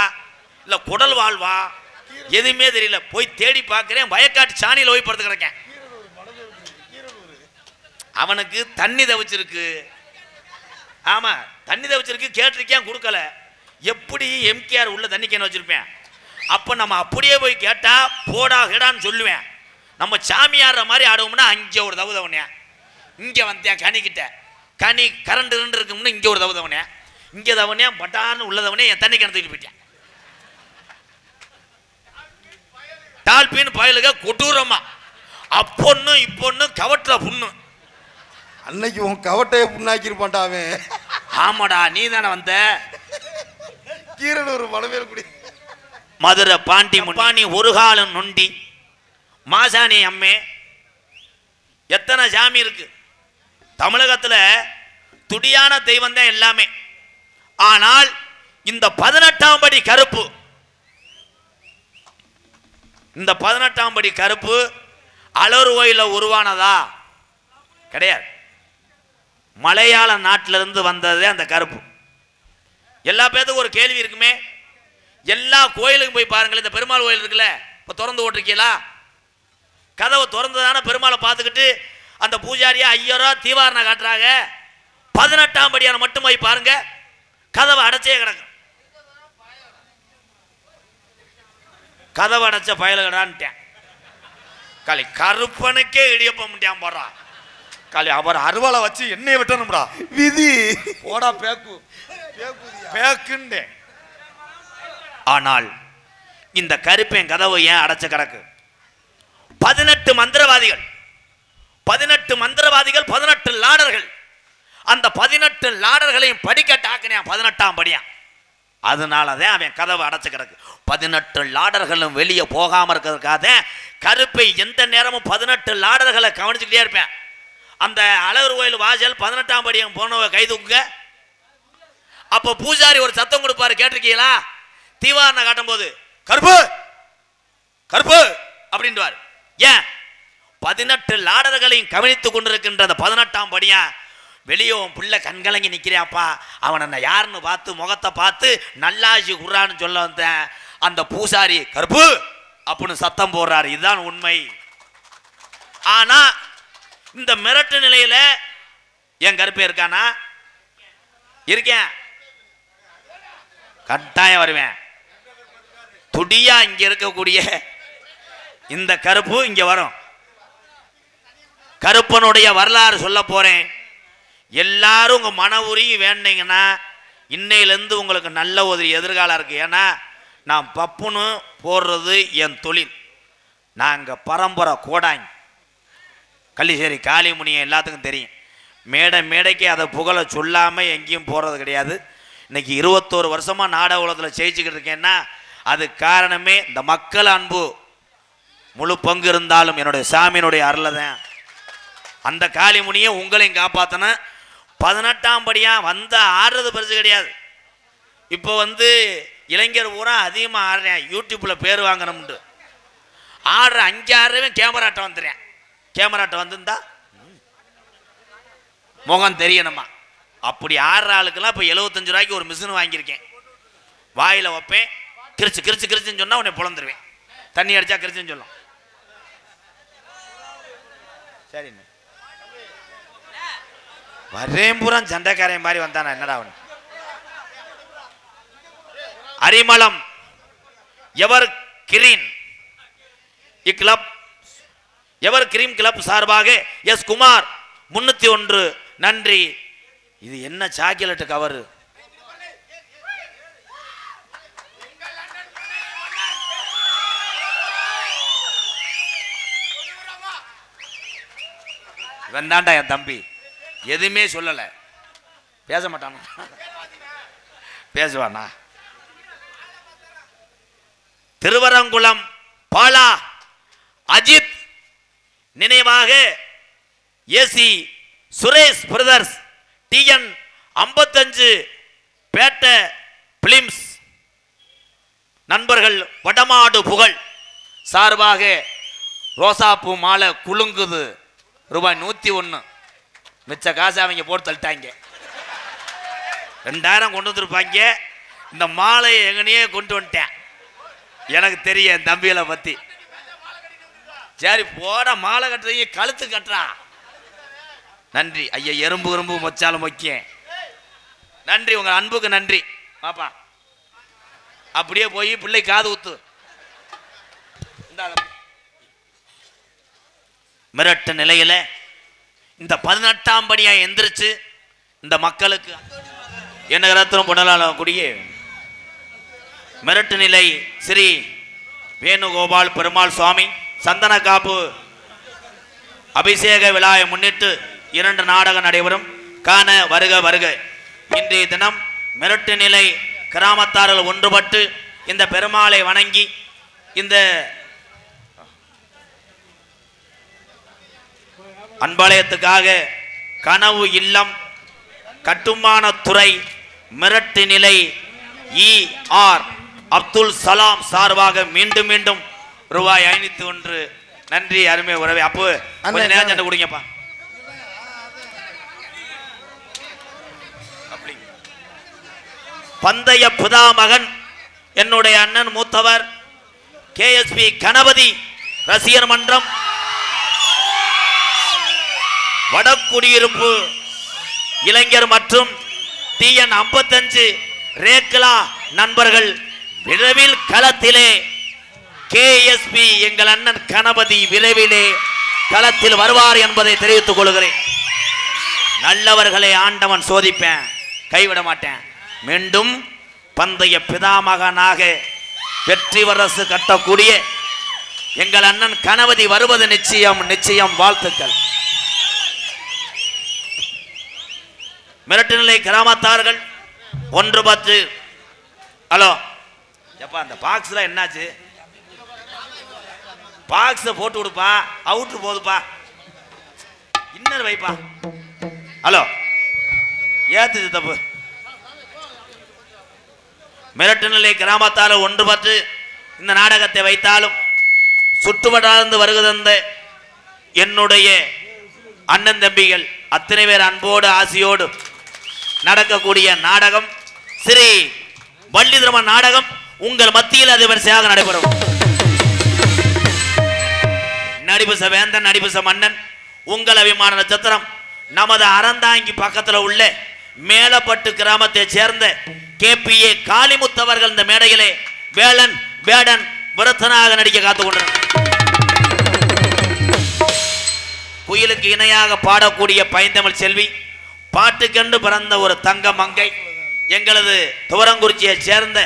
இல்லை குடல் வாழ்வா எதுவுமே தெரியல. போய் தேடி பார்க்குறேன், வயக்காட்டு சாணியில் போய் படுத்து கிடக்கேன். அவனுக்கு தண்ணி தவிச்சிருக்கு. ஆமா தண்ணி தவிச்சிருக்கு, கேட்டிருக்கேன் கொடுக்கல. எப்படி எம்கேஆர் உள்ள தண்ணி கேன் வச்சிருப்பேன். அப்போ நம்ம அப்படியே போய் கேட்டா போடா கேடான்னு சொல்லுவேன். நம்ம சாமியாடுற மாதிரி ஆடுவோம்னா அங்கே ஒரு தவுதவனே, இங்கே வந்தேன் கனிக்கிட்ட கனி கரண்ட் இருக்கும்னு இங்கே ஒரு தவுதவனே, இங்கே தவனே பட்டான்னு உள்ளதவனே என் தண்ணி கிணத்து தூக்கிட்டு போயிட்டேன். டால்பின் பயலுக கொடூரமா அப்பொன்னு இப்பொன்னு கவட்டுல புண்ணு. அன்னைக்கு உன் கவட்டையை புண்ணாக்கிருப்பான்டாவே. ஆமாடா நீ தானே வந்த. கீரனூர் மலவேல்குடி மதுரை பாண்டி முப்பாணி ஒரு காலம் நொண்டி மாசாணி அம்மே, எத்தனை சாமி இருக்கு தமிழகத்துல. துடியான தெய்வம் தான் எல்லாமே. ஆனால் இந்த 18ஆம் படி கருப்பு, இந்த 18ஆம் படி கருப்பு அலர் கோயில உருவானதா கிடையாது. மலையாள நாட்டிலிருந்து வந்ததே அந்த கருப்பு. எல்லா பேத்துக்கும் ஒரு கேள்வி இருக்குமே, எல்லா கோயிலுக்கும் போய் பாருங்களேன். இந்த பெருமாள் கோயில் இருக்குல்ல, இப்போ திறந்து ஓட்டிருக்கீங்களா? கதவை திறந்ததான பெருமாளை பார்த்துக்கிட்டு அந்த பூஜாரியா ஐயரோ தீவாரணை காட்டுறாங்க. 18ஆம் படியான மட்டும் போய் பாருங்க, கதவை அடைச்சே கிடக்கும். கதவை அடைச்ச பயலுகடான்ட்டேன். காலி கருப்பனுக்கே இடியப்பம் முடியாம போடுறான். காலி அவர் அருவாளை வச்சு எண்ணெயை விட்டணும்டா. விதி போடா பேக்கு பேக்குண்டே. ஆனால் இந்த கருப்பேன் கதவு ஏன் அடைச்ச கிடக்கு? 18 மந்திரவாதிகள், 18 மந்திரவாதிகள், 18 லாடர்கள். அந்த 18 லாடர்களையும் படிக்கட்டாக்குனேன் 18ஆம் படியா. அதனாலதான் அவன் கதவை அடைச்சு கிடக்கு. 18 லாடர்களும் வெளியே போகாம இருக்கிறதுக்காக கருப்பை எந்த நேரமும் 18 லாடர்களை கவனிச்சுக்கிட்டே இருப்பேன். அந்த அழகர் கோயில் வாசல் 18ஆம் படி போனவ கை தூக்குங்க. அப்ப பூஜாரி ஒரு சத்தம் கொடுப்பாரு, கேட்டிருக்கீங்களா? தீவாரணை காட்டும் போது கருப்பு கருப்பு அப்படின்றார். ஏன்? 18 லாடர்களையும் கவனித்துக் கொண்டிருக்கின்ற 18ஆம் படியா வெளியே பிள்ளை கண்கலங்கி நிற்கிறாப்பா, அவன் என்ன யாருன்னு பார்த்து முகத்தை பார்த்து நல்லாசி குர்றான்னு சொல்ல வந்தேன். அந்த பூசாரி கருப்பு அப்படின்னு சத்தம் போடுறாரு. இதுதான் உண்மை. ஆனா இந்த மிரட்டு நிலையில என் கருப்பே இருக்கானா? இருக்கேன், கட்டாயம் வருவேன். துடியா இங்க இருக்கக்கூடிய இந்த கருப்பு இங்க வரும். கருப்பனுடைய வரலாறு சொல்ல போறேன். எல்லாரும் உங்க மன உருகி வேண்டீங்கன்னா இன்னையிலேருந்து உங்களுக்கு நல்ல ஒரு எதிர்காலம் இருக்கு. ஏன்னா நான் பப்புன்னு போடுறது என் தொழில். நாங்கள் பரம்பரை கோடாங்க. கள்ளிசேரி காளிமுனியை எல்லாத்துக்கும் தெரியும். மேடைக்கு அதை புகழை சொல்லாமல் எங்கேயும் போகிறது கிடையாது. இன்னைக்கு 21 வருஷமாக நாடக உலகத்தில் ஜெயிச்சுக்கிட்டு இருக்கேன்னா அது காரணமே இந்த மக்கள் அன்பு முழு பங்கு இருந்தாலும் என்னுடைய சாமியினுடைய அருளை தான். அந்த காளிமுனியை உங்களையும் காப்பாற்றின 18ஆம் படியா வந்த ஆடுறது பெருசு கிடையாது. இப்போ இளைஞர் பூரா அதிகமாக ஆடுறேன். யூடியூப்பில் பேர் வாங்கணும்ட்டு ஆடுற 5-6 கேமராட்டம் வந்துடுறேன். கேமராட்டம் வந்துருந்தா முகம் தெரியணுமா? அப்படி ஆடுற ஆளுக்கெல்லாம் இப்போ 75 ரூபாய்க்கு ஒரு மிஷின் வாங்கியிருக்கேன். வாயில் வைப்பேன், கிரிச்சு கிரிச்சு கிரிச்சுன்னு சொன்னால் உன்னை புலந்துருவேன். தண்ணி அடித்தா கிரிச்சுன்னு சொல்லும். சரிண்ணே. வரேம்புறம் சண்டைக்காரன் மாதிரி வந்தானா என்னடா அவன்? அரிமளம் எவர் கிரீன் கிளப் எவர் கிரீம் கிளப் சார்பாக எஸ் குமார் 301 நன்றி. இது என்ன சாக்லேட் கவர்? இவன் தாண்டா என் தம்பி, எதுவுமே சொல்லல. பேச மாட்டானா? பேசுவானா? திருவரங்குளம் பாலா அஜித் நினைவாக ஏசி சுரேஷ் பிரதர்ஸ் டிஎன் 55 பேட்ட பிலிம்ஸ் நண்பர்கள் வடமாடு புகழ் சார்பாக ரோசாப்பூ மாலை குலுங்குது ரூபாய் 101. மிச்ச காசு அவங்க போட்டு தள்ளிட்டாங்க. 2000 கொண்டு வந்துருப்பாங்க. இந்த மாலையை எங்கனையே கொண்டு வந்துட்டேன். எனக்கு தெரியும் என் தம்பிகளை பத்தி. சரி போட, மாலை கட்டுறீங்க, கழுத்து கட்டுறா. நன்றி ஐயா. எறும்பு எறும்பு மொச்சாலும் மொக்கிய நன்றி. உங்க அன்புக்கு நன்றி பாப்பா. அப்படியே போய் பிள்ளை காது ஊத்து. மிரட்டு நிலையில இந்த 18ஆம் படியா எந்திரிச்சு இந்த மக்களுக்கு என்ன ரத்னம் பொன்னலால கூடிய மிரட்டு நிலை ஸ்ரீ வேணுகோபால் பெருமாள் சுவாமி சந்தன காப்பு அபிஷேக விழாவை முன்னிட்டு 2 நாடகம் நடைபெறும். காண வருக வருக. இன்றைய தினம் மிரட்டு நிலை கிராமத்தார்கள் ஒன்றுபட்டு இந்த பெருமாளை வணங்கி இந்த அன்பாலயத்துக்காக கனவு இல்லம் கட்டுமான துறை மிரட்டு நிலை ER அப்துல் சலாம் சார்பாக மீண்டும் மீண்டும் ரூபாய் 501 நன்றி. அருமை உறவே. அப்போ கொஞ்ச நேரம் சண்டை கொடுங்கப்பா. பந்தய புதா மகன் என்னுடைய அண்ணன் மூத்தவர் KSP கணபதி ரசிகர் மன்றம் வடக்குடியிருப்பு இளைஞர் மற்றும் TN 55 ரேக்லா நண்பர்கள் விரைவில் களத்திலே KSP எங்கள் அண்ணன் கணபதி விரைவிலே களத்தில் வருவார் என்பதை தெரிவித்துக் கொள்கிறேன். நல்லவர்களை ஆண்டவன் சோதிப்பேன், கைவிட மாட்டேன். மீண்டும் பந்தய பிதாமகனாக வெற்றி வரசு கட்டக்கூடிய எங்கள் அண்ணன் கணபதி வருவது நிச்சயம் நிச்சயம். வாழ்த்துக்கள். மிரட்டு நிலை கிராமத்தார்கள் 110. ஹலோ எப்பா அந்த பாக்ஸ்ல என்னாச்சு? பாக்ஸ போட்டு கொடுப்பா, அவுட்டு போதுப்பா, இன்னர் வைப்பா. ஹலோ ஏத்து தப்பு. மிரட்டு நிலை கிராமத்தால் 110 இந்த நாடகத்தை வைத்தாலும் சுற்றுவட்டார்ந்து வருகிறந்த என்னுடைய அண்ணன் தம்பிகள் அத்தனை பேர் அன்போடு ஆசையோடு நடக்கக்கூடிய நாடகம் ஸ்ரீ வள்ளிதர்ம நாடகம் உங்கள் மத்தியில் அது வரிசையாக நடைபெறும். நடிபுச வேந்தன் நடிபுச மன்னன் உங்கள் அபிமான நட்சத்திரம் நமது அறந்தாங்கி பக்கத்தில் உள்ள மேலப்பட்டு கிராமத்தை சேர்ந்த KPA காளிமுத்தவர்கள் இந்த மேடையிலே வேளன் வேடன் விரத்தனாக நடிக்க காத்துக் கொண்டார். குயிலுக்கு இணையாக பாடக்கூடிய பைந்தமிழ் செல்வி, பாட்டுக்கென்று பிறந்த ஒரு தங்க மங்கை, எங்களது துவரங்குறிச்சியை சேர்ந்த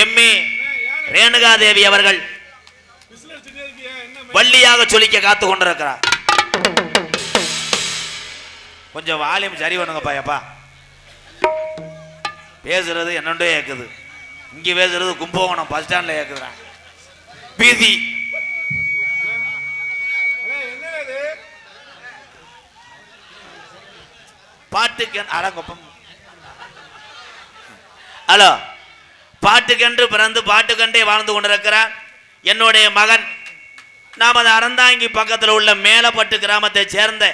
MA ரேணுகாதேவி அவர்கள் வள்ளியாக சொல்லிக்க காத்து கொண்டிருக்கிறார். கொஞ்சம் வால்யூம் சரி பண்ணுங்கப்பா. எப்பா பேசுறது என்னண்டே கேக்குது, இங்க பேசுறது கும்பகோணம் பஸ் ஸ்டாண்ட்ல கேக்குறான். பீதி பாட்டுக்கு அடங்கப்பம். ஹலோ பாட்டுக்கென்று பிறந்து பாட்டுக்கண்டே வாழ்ந்து கொண்டிருக்கிறார் என்னுடைய மகன் நமது அறந்தாங்கி பக்கத்தில் உள்ள மேலப்பட்டு கிராமத்தை சேர்ந்த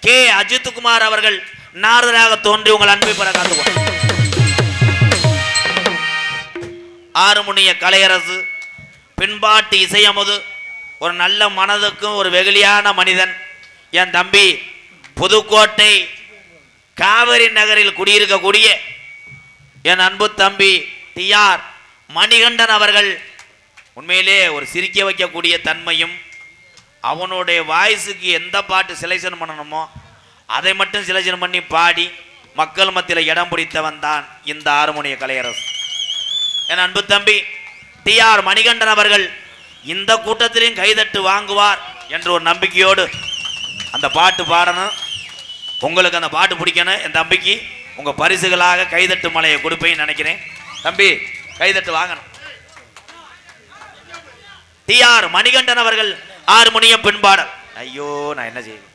K அஜித்குமார் அவர்கள் நாரதராக தோன்றி உங்கள் அன்பை பெற காத்துக்கொண்டார். ஆறுமுனிய கலையரசு பின்பாட்டு இசையமுது ஒரு நல்ல மனதுக்கும் ஒரு வெகுளியான மனிதன் என் தம்பி புதுக்கோட்டை காவிரி நகரில் குடியிருக்கக்கூடிய என் அன்பு தம்பி டிஆர் மணிகண்டன் அவர்கள் உண்மையிலே ஒரு சிரிக்க வைக்கக்கூடிய தன்மையும் அவனுடைய வாய்ஸுக்கு எந்த பாட்டு செலெக்ஷன் பண்ணணுமோ அதை மட்டும் செலெக்ஷன் பண்ணி பாடி மக்கள் மத்தியில் இடம் பிடித்தவன் தான் இந்த ஹார்மோனிய கலையரசு. என் அன்பு தம்பி டிஆர் மணிகண்டன் அவர்கள் இந்த கூட்டத்திலையும் கைதட்டு வாங்குவார் என்ற ஒரு நம்பிக்கையோடு அந்த பாட்டு பாடணும். உங்களுக்கு அந்த பாட்டு பிடிக்கணும். என் தம்பிக்கு உங்கள் பரிசுகளாக கைதட்டு மலையை கொடுப்பேன்னு நினைக்கிறேன். தம்பி கைதட்டு வாங்கணும். டிஆர் மணிகண்டன் அவர்கள் ஹார்மோனிய பின்பாடல். ஐயோ நான் என்ன செய்வேன்.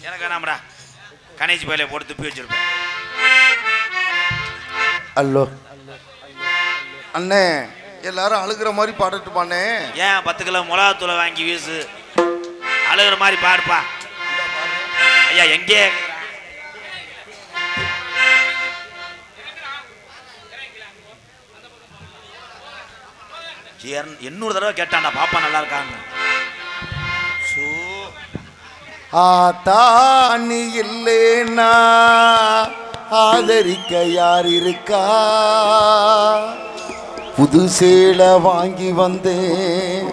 எனக்கு வேணாம்டா, கணேஷ் பையில போட்டு துப்பி வச்சிருப்பேன். அல்லோ அண்ணே, எல்லாரும் அழுகிற மாதிரி பாடட்டுப்பானே. ஏன் 10 கிலோ மிளகாத்தூளை வாங்கி வீசு, அழுகிற மாதிரி பாடுப்பா. ஐயா எங்கே 800 தடவை கேட்டான்டா பாப்பா நல்லா இருக்கான்னு. ஆத்தா நீ இல்லேன்னா ஆதரிக்க யார் இருக்கா? புது சேலை வாங்கி வந்தேன்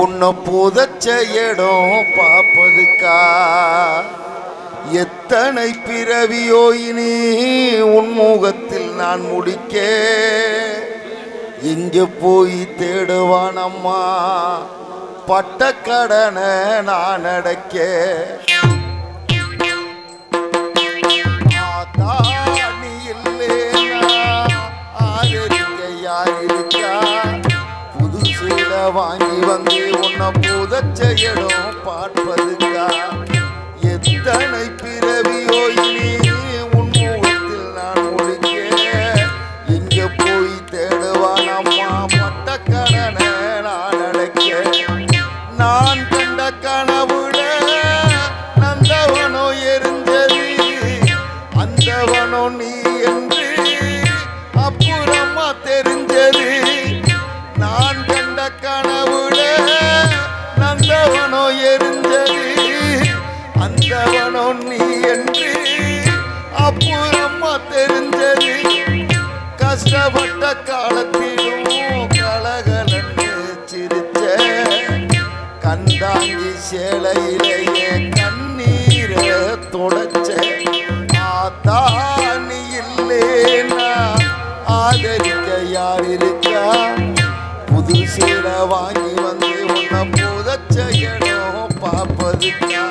உன்னை புதைச்ச இடம் பார்ப்பதுக்கா? எத்தனை பிறவியோ இனி உன்முகத்தில் நான் முடிக்க எங்கே போய் தேடுவானம்மா பட்ட கடனை நான் அடைக்க? நீ இல்லேன்னா ஆதரிக்க யார் இருக்கா? புது சீலை வாங்கி வந்து உன்னை புதைச்ச இடம் பார்ப்பதுக்கா? எத்தனை பிறவியோ இனி உன்முகத்தில் நான் முடிக்க எங்கே போய் தேடுவானம்மா பட்ட கடனை நான் அடைக்க? நான் கண்ட கனவுட நந்தவனோ எரிஞ்சது, அந்தவனோ நீ என்று அப்புறமா தெரிஞ்சது. நான் கண்ட கனவுட நந்தவனோ எரிஞ்சது, அந்தவனோ நீ என்று அப்புறமா தெரிஞ்சது. கஷ்டப்பட்ட காலத்திலும் கலகலன்னு சிரிச்ச கண்டாங்கி சேலையிலேயே கண்ணீரை தொடச்ச. ஆத்தா நீ இல்லேன்னா ஆதரிக்க யார் இருக்கா? புது சேலை வாங்கி வந்து உன்னை புதைச்ச இடம் பார்ப்பதுக்கா?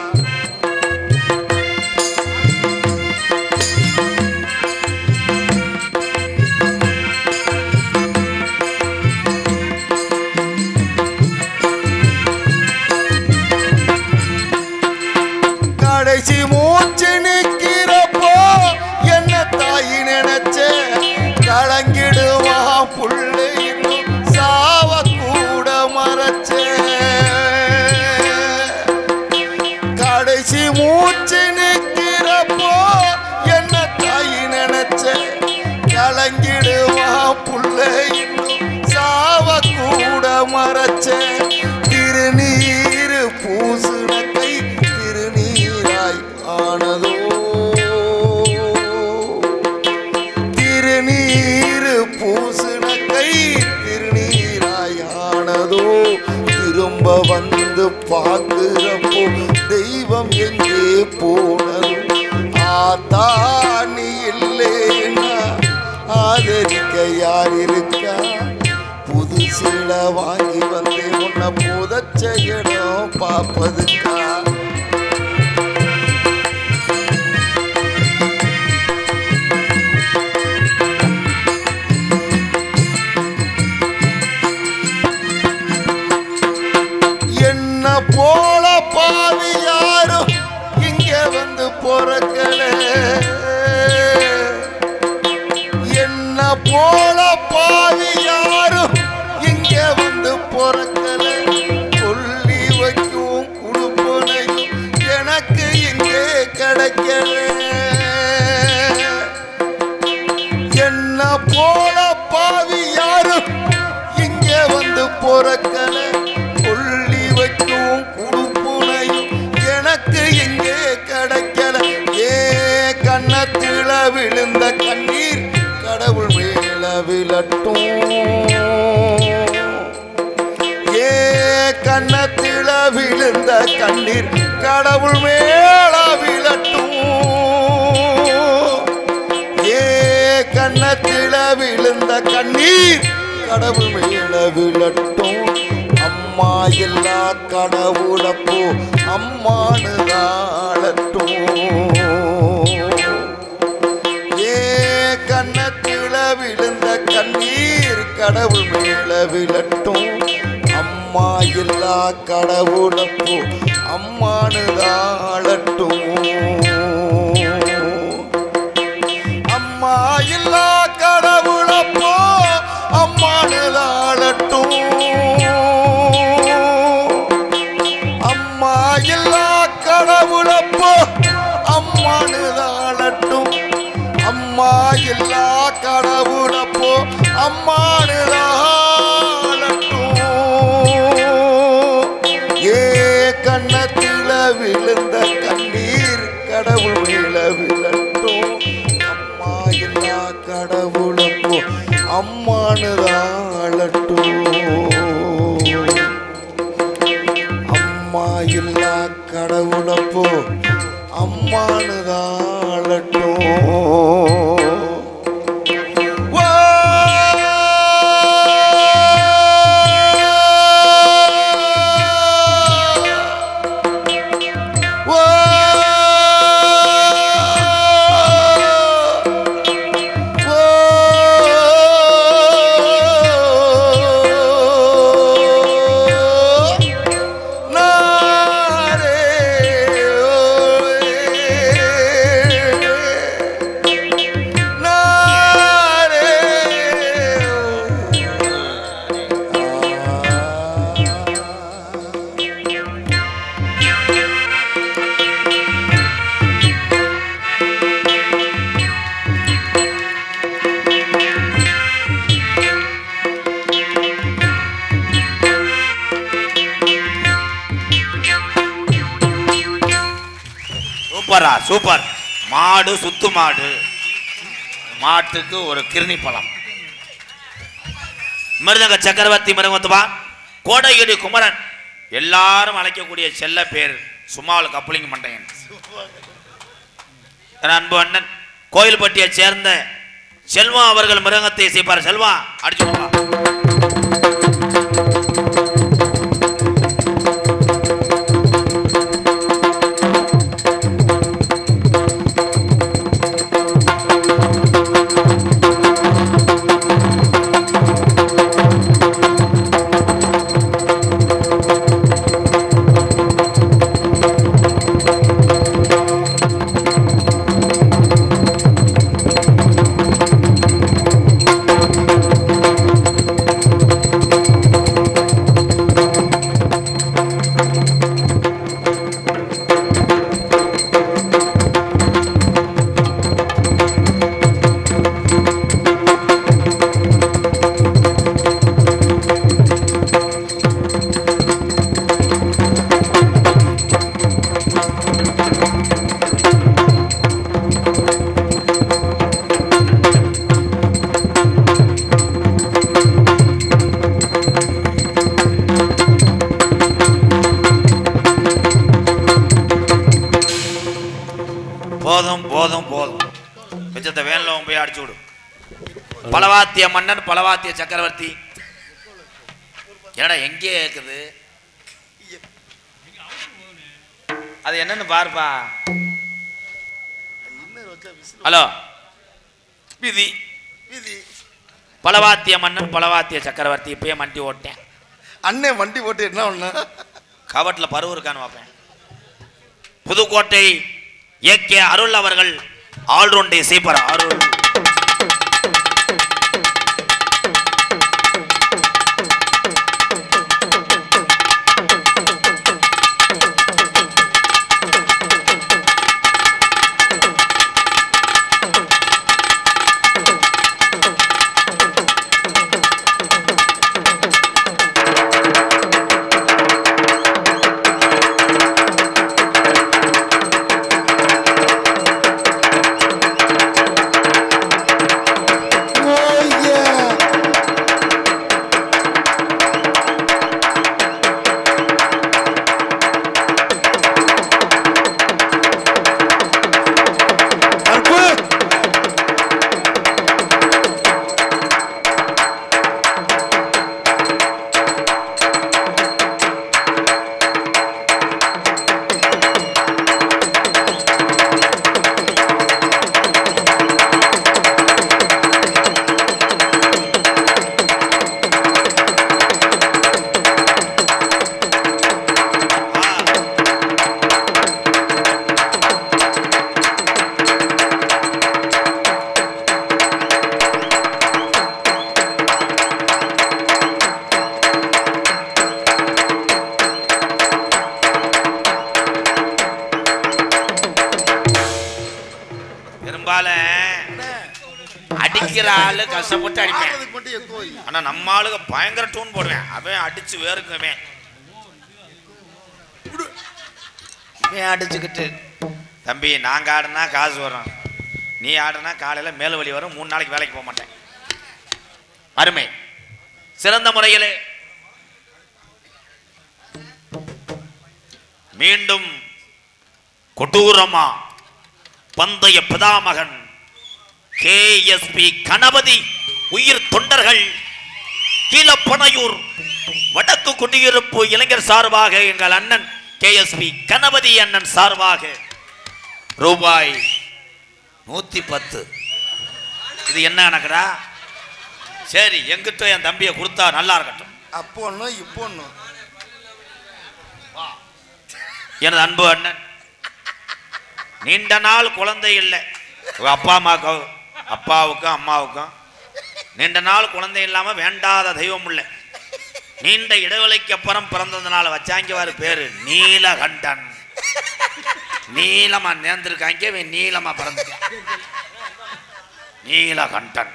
கடைசி மூச்சு நிற்கிறப்போ என்ன தாயி நினைச்ச கலங்கிடுவா புள்ள இன்னும் சாவ கூட மறைச்ச. கடைசி மூச்சு நிற்கிறப்போ என்ன தாயி நினைச்ச கலங்கிடுவா புள்ள இன்னும் சாவ கூட மறைச்ச. திருநீரு பூசுன கை திருநீராய் ஆனதோ, திருநீரு பூசுன கை திருநீராய் ஆனதோ. திரும்ப வந்து பார்க்கிறப்போ தெய்வம் எங்கே போனதோ? ஆத்தா நீ இல்லேன்னா ஆதரிக்க யார் இருக்கா? புது சீலை வாங்கி வந்து உன்னை புதைச்ச இடம் பார்ப்பதுக்கா? என்ன போல பாவி யாரும் இங்க வந்து பொறக்கல, என்ன போல பாவி யாரும் இங்க வந்து சோரக்கலை கொள்ளி வைக்கும் குடுப்புனையும் எனக்கு எங்கே கிடைக்கல. ஏ கண்ணத்தில விழுந்த கண்ணீர் கடவுள் மேல விழட்டும். ஏ கண்ணத்தில விழுந்த கண்ணீர் கடவுள் மேல விழட்டும். ஏ கண்ணத்தில விழுந்த கண்ணீர் கடவுள் மேல விழட்டும். அம்மா எல்லா கடவுளப்போ அம்மானு ஆளட்டும். ஏ கண்ணத்தில விழுந்த கண்ணீர் கடவுள் மேல விழட்டும். அம்மா எல்லா கடவுளப்போ அம்மானு ஆளட்டும். அம்மா எல்லா கடவுளப்போ அம்மானு ஆளட்டும். அம்மா எல்லா கடவுளப்போ அம்மானு ஆளட்டும். அம்மா எல்லா கடவுளப்போ அம்மானு ஆளட்டும். ஏ கண்ணத்தில விழுந்த கண்ணீர் கடவுள் மேல விழட்டும். அம்மா எல்லா கடவுளப்போ அம்மானு ஆளட்டும். அம்மா எல்லா கடவுளப்போ அம்மானு ஆளட்டும். சூப்பரா சூப்பர். மாடு சுத்து மாடு, மாட்டுக்கு ஒரு கிருணி பழம். மிருதங்க சக்கரவர்த்தி மிருகத்துவா கோடையடி குமரன் எல்லாரும் அழைக்கக்கூடிய செல்ல பேர் சும்மாவில் கப்பலிங்க மண்டையன். அன்பு அண்ணன் கோயில்பட்டியை சேர்ந்த செல்வா அவர்கள் மிருகத்தை இசைப்பார். செல்வா அடிச்சு போதும் போதும் போதும். மிச்சத்தை வேன்ல போய் அடிச்சு விடும். பலவாத்திய மன்னன் பலவாத்திய சக்கரவர்த்தி என்னடா எங்கே இருக்குது? அது என்னன்னு பாருப்பா. ஹலோ விதி விதி. பலவாத்திய மன்னன் பலவாத்திய சக்கரவர்த்தி இப்பயே மண்டி ஓட்டேன். அண்ணே வண்டி போட்டு என்ன ஒண்ணு கவட்டில் பருவ இருக்கான்னு பார்ப்பேன். புதுக்கோட்டை ஏகே அருள் அவர்கள் ஆல்ரவுண்டை செய்ப்பார். அருள் அடிக்கிற ஆளு கஷ்டப்பட்டு அடிப்பேன். ஆடுறதுக்கு மட்டும் எக்கோ வை. ஆனா நம்ம ஆளுங்க பயங்கர டூன் போடுவேன். அவன் அடிச்சு வேறுக்குமே அடிச்சுக்கிட்டு தம்பி நாங்க ஆடுனா காசு வரும், நீ ஆடுனா காலையில மேல வலி வரும், 3 நாளைக்கு வேலைக்கு போக மாட்டேன். அருமை. சிறந்த முறையிலே மீண்டும் கொடூரமா பந்தய பிதாமகன் கேஎஸ்பி கணபதி உயிர் தொண்டர்கள் கீழப்பனையூர் வடக்கு குடியிருப்பு இளைஞர் சார்பாக எங்கள் அண்ணன் கேஎஸ்பி கணபதி அண்ணன் சார்பாக ரூபாய் 110. இது என்ன கணக்குடா? சரி, எங்கிட்ட என் தம்பியை கொடுத்தா நல்லா இருக்கட்டும். அப்போ ஒன்றும் இப்போ ஒன்றும். எனது அன்பு அண்ணன் நீண்ட நாள் குழந்தை இல்லை. அப்பாவுக்கும் அம்மாவுக்கும் நீண்ட நாள் குழந்தை இல்லாம வேண்டாத தெய்வம் இல்லை. நீண்ட இடைவெளிக்கு அப்புறம் பிறந்ததுனால வச்சாங்க பேரு நீலகண்டன். நீளமா நேர்ந்திருக்காங்க, நீளமா பிறந்த நீலகண்டன்.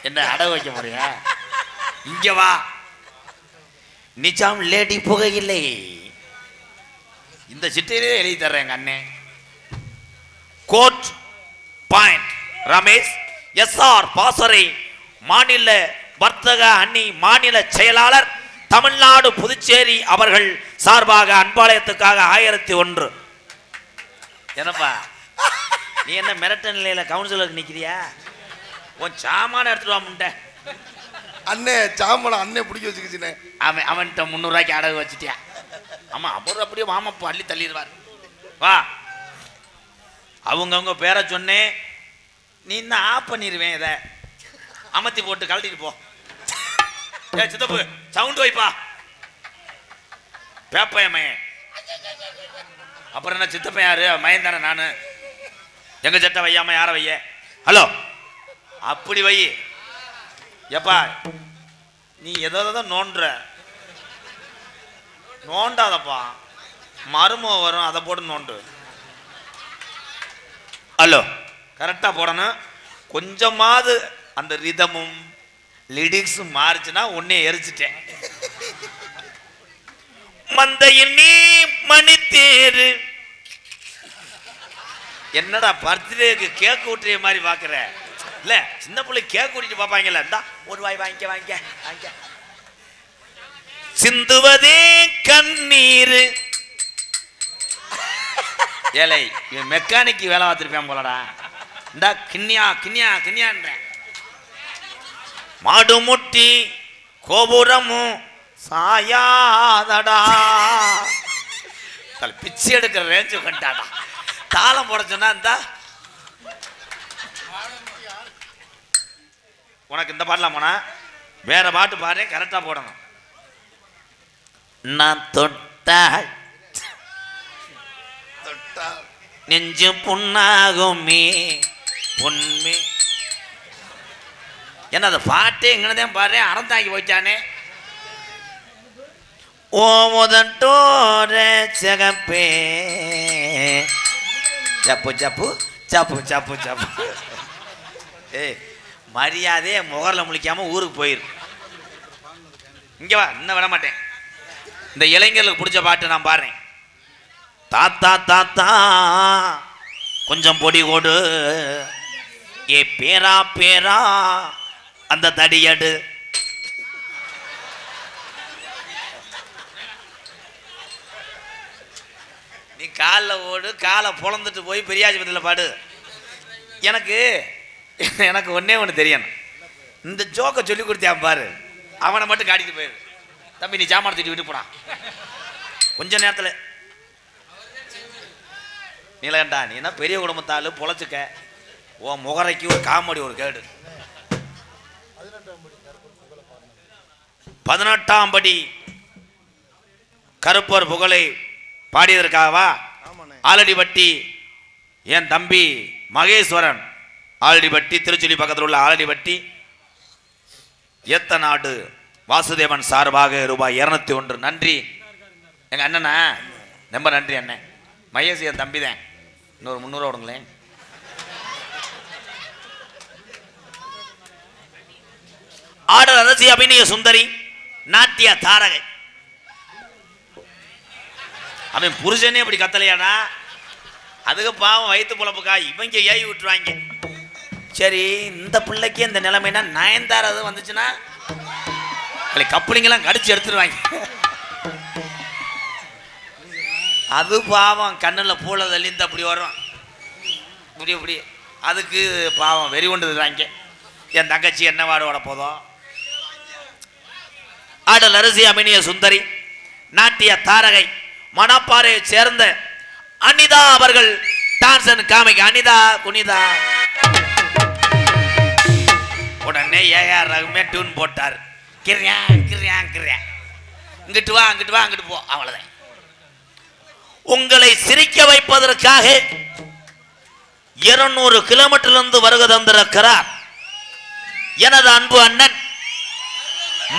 என்ன அடகு வைக்க முடியா? இங்க வா. நிஜாம் லேடி புகையில்லை. இந்த சிட்டையிலே எழுதி தர்றேன் எங்க அண்ணே. கோட் பாயிண்ட் ரமேஷ் எஸ்ஆர் பாசறை மாநில வர்த்தக அணி மாநில செயலாளர் தமிழ்நாடு புதுச்சேரி அவர்கள் சார்பாக அன்பாலயத்துக்காக 1001. என்னப்பா நீ என்ன மிரட்ட நிலையில கவுன்சிலருக்கு நிக்கிறியா? உன் சாமான எடுத்துட்டு வா முண்டை. அண்ணே சாம்பளம் அண்ணே பிடிக்க வச்சுக்கிச்சுனே. அவன்கிட்ட 300 ரூபாய்க்கு அடகு வச்சுட்டியா? ஆமா, அவர் அப்படியே மாமப்பா அள்ளி தள்ளிடுவார். வா, அவங்கவுங்க பேரை சொன்னேன், நீ இன்னும் ஆஃப் பண்ணிடுவேன். இதை அமர்த்தி போட்டு கழட்டிட்டு போ. சித்தப்பு சவுண்ட் வைப்பா. பேப்பைய மயன். அப்புறம் என்ன சித்தப்ப யாரு? மயன் தானே நானு. எங்க சட்டை வையாம யார வைய? ஹலோ, அப்படி வை. எப்பா நீ எதோ நோண்டாதப்பா, மருமோ வரும், அதை போட்டு நோண்டு. ஹலோ, கரெக்டா போடணும். கொஞ்சமாவது அந்த ரிதமும் லிரிக்ஸும் மாறிச்சுன்னா உன்னை எரிச்சிட்டேன். மந்தையில் நீ மணித்தேரு. என்னடா பர்த்டேக்கு கேக் ஊட்டுற மாதிரி பாக்குற? இல்ல, சின்ன பிள்ளை கேக் ஊட்டிட்டு பாப்பாங்கல்ல, இந்தா ஒரு வாய் வாங்கிக்க வாங்கிக்க வாங்கிக்க. சிந்துவதே கண்ணீர். ஏலை, இவன் மெக்கானிக்கு வேலை பார்த்துருப்பேன் போலடா. இந்தா கிண்ணியா கிண்ணியா கிண்ணியான்ற. மாடு முட்டி கோபுரமும் சாயாதடா. பிச்சை எடுக்கிற ரேஞ்சு கண்டாடா. தாளம் போட சொன்னா இந்த உனக்கு இந்த பாடலாம் போனா வேற பாட்டு பாரு, கரெக்டா போடணும். நான் தொட்டால் நெஞ்சு புண்ணாகுமே பொன்மே. என்ன அந்த பாட்டே எங்கதான் பாரு, அறந்தாங்கி போயிட்டானே. ஓ முதட்டோர சிகப்பே ஜப்பு ஜப்பு ஜப்பு ஜப்பு ஜப்பு. ஏய், மரியாதையே முகரில் முழிக்காம ஊருக்கு போயிரு. இங்க வா, இன்னும் விட மாட்டேன். இந்த இளைஞர்களுக்கு பிடிச்ச பாட்டு நான் பாடுறேன். தாத்தா தாத்தா கொஞ்சம் பொடி கொடு, ஏ பேரா பேரா அந்த தடியடு. நீ காலில் ஓடு, காலை பொழந்துட்டு போய் பெரியாஜிபதியில் பாடு. எனக்கு ஒன்னே ஒன்று தெரியணும். இந்த ஜோக்கை சொல்லி கொடுத்தியான் பாரு, அவனை மட்டும் காட்டிட்டு போயிரு. தம்பி நீ சாமான தூக்கி விட்டு போனா கொஞ்ச நேரத்தில். நீலகண்டா, நீ என்ன பெரிய குடும்பத்தால் பொழைச்சிக்க. உன் முகரைக்கு ஒரு காமெடி ஒரு கேடு. 18ஆம் படி கருப்பர் புகழை பாடியதற்காகவா? ஆலடிப்பட்டி என் தம்பி மகேஸ்வரன், ஆலடிப்பட்டி திருச்சுழி பக்கத்தில் உள்ள ஆலடிப்பட்டி ஏத்த நாடு வாசுதேவன் சார்பாக ரூபாய் 201. நன்றி எங்க அண்ணனா, ரொம்ப நன்றி அண்ணன். மகேஷ் என் தம்பி தான். இன்னொரு 300 விடுங்களேன். ஆடல் அரசி அபிநய சுந்தரி நாட்டிய தாரகை. அவன் புருஷனே இப்படி கத்தலையானா அதுக்கு பாவம் வயிற்று புலப்புக்கா இவங்க ஏவி விட்டுருவாங்க. சரி இந்த பிள்ளைக்கு இந்த நிலைமைனா நயன்தாரது வந்துச்சுன்னா கப்பலிங்கெல்லாம் கடிச்சு எடுத்துருவாங்க. அது பாவம் கண்ணில் பூளை தள்ளிந்து அப்படி வரும் இப்படி இப்படி அதுக்கு பாவம் வெறி கொண்டுருவாங்க. என் தங்கச்சி என்ன வாடோட போதும். ஆடல் அரசி அபிநய சுந்தரி நாட்டிய தாரகை மணப்பாறையை சேர்ந்த அனிதா அவர்கள் டான்சன் காமிக்க. அனிதா குனிதா உடனே ஏஆர் ரகுமான் டியூன் போட்டார். கிரியா கிரியா கிரியா இங்கிட்டு வா அங்கிட்டு வா அங்கிட்டு போ. அவ்வளவுதான். உங்களை சிரிக்க வைப்பதற்காக 200 கிலோமீட்டரிலிருந்து வருகை தந்திருக்கிறார் எனது அன்பு அண்ணன்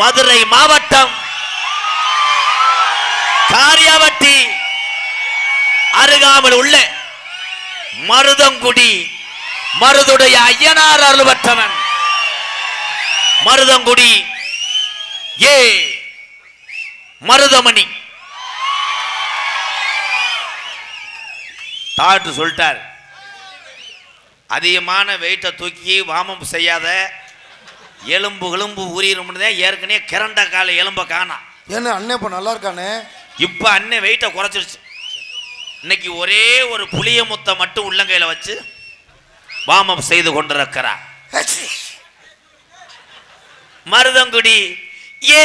மதுரை மாவட்டம் காரியாவட்டி அருகாமல் உள்ள மருதங்குடி மருதுடைய ஐயனார் அருள்பட்டவன் மருதங்குடி ஏ மருதமணி டாக்டர் சொல்லிட்டார். அதிகமான வெயிட்டை தூக்கி வாமம் செய்யாத எலும்பு எலும்பு ஊறிடும்னு தான் ஏற்கனவே கிரண்ட கால எலும்பை காணாம். ஏன்னா அண்ணன் இப்போ நல்லா இருக்கானே. இப்போ அண்ணன் வெயிட்டை குறைச்சிருச்சு. இன்னைக்கு ஒரே ஒரு புளிய முத்தை மட்டும் உள்ளங்கையில் வச்சு வாமம் செய்து கொண்டிருக்கிறார் மருதங்குடி ஏ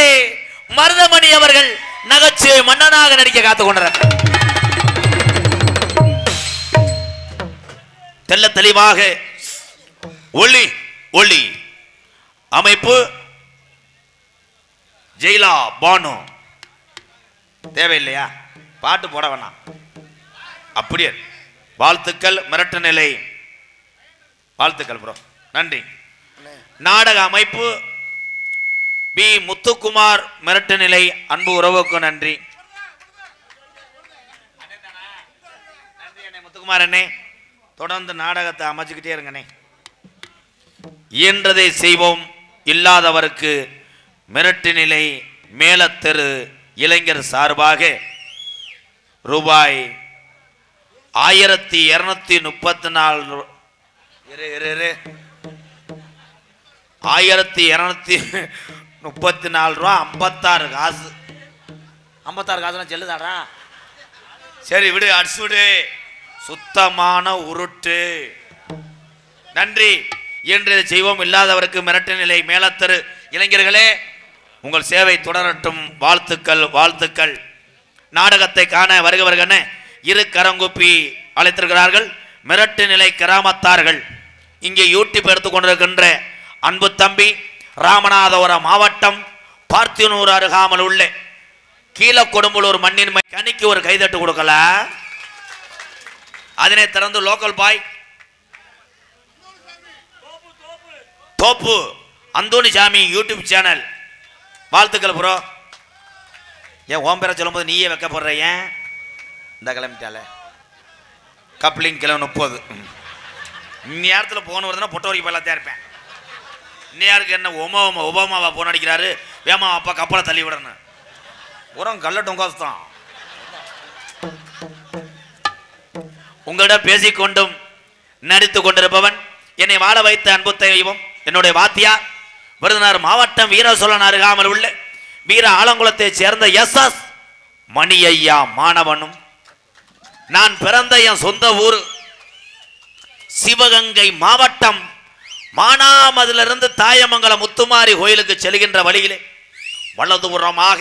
மருதமணி அவர்கள் நகைச்சுவை மன்னனாக நடிக்க காத்து கொண்டிருக்கிறார். தெல்ல தெளிவாக ஒளி ஒளி அமைப்பு ஜெயிலா பானு தேவையில்லையா பாட்டு போட வேணாம். அப்படியே வாழ்த்துக்கள். மிரட்டு நிலை வாழ்த்துக்கள் ப்ரோ நன்றி. நாடக அமைப்பு பி முத்துக்குமார் மிரட்டு நிலை அன்பு உறவுக்கு நன்றி. முத்துக்குமார் அண்ணே தொடர்ந்து நாடகத்தை அமைச்சுக்கிட்டே இருங்கண்ணே. இயன்றதை செய்வோம். இல்லாதவருக்கு மிரட்டு நிலை மேலத்தெரு இளைஞர் சார்பாக ரூபாய் 1234 ரூபா 56 காசு. 56 காசுனா செல்லுதாடா. சரி விடு அடிச்சு விடு. சுத்தமான உருட்டு. நன்றி. இயன்றதை செய்வோம். இல்லாதவருக்கு மிரட்டு நிலை மேலத்தரு இளைஞர்களே உங்கள் சேவை தொடரட்டும். வாழ்த்துக்கள் வாழ்த்துக்கள். நாடகத்தை காண வருகவர்கன இரு கரங்குப்பி அழைத்திருக்கிறார்கள் மிரட்டு நிலை கிராமத்தார்கள். இங்கே யூடியூப் எடுத்துக்கொண்டிருக்கின்ற அன்பு தம்பி ராமநாதபுரம் மாவட்டம் பார்த்தினூர் அருகாமல் உள்ள கீழ கொடும்பலூர் மண்ணின் கனிக்கு ஒரு கைதட்டு கொடுக்கல. அதனை திறந்து லோக்கல் பாய் தோப்பு அந்தோணி சாமி யூடியூப் சேனல் வாழ்த்துக்கள் ப்ரோ. ஏன் ஓம் பேரை சொல்லும்போது நீயே வைக்க போடுற? ஏன் இந்த கிளம்பிட்டால கப்ளிங் கிலோ 30 நேரத்தில் போன வருதுன்னா பொட்ட வரைக்கும் போயெல்லாம் இருப்பேன். இன்னும் என்ன ஒபாமாவா போன் அடிக்கிறாரு வேமா அப்பா கப்பலை தள்ளி விடணும். உரம் கல்லட்டும் காசுதான். உங்களிடம் பேசிக்கொண்டும் நடித்து கொண்டிருப்பவன் என்னை வாழ வைத்த அன்பு தெய்வம் என்னுடைய வாத்தியார் விருதுநகர் மாவட்டம் வீர சோழன் அருகாமல் உள்ள வீர ஆலங்குளத்தை சேர்ந்த SS மணி ஐயா மாணவனும். நான் பிறந்த என் சொந்த ஊர் சிவகங்கை மாவட்டம் மானாமதிலிருந்து தாயமங்கலம் முத்துமாரி கோயிலுக்கு செல்கின்ற வழியிலே வலதுபுறமாக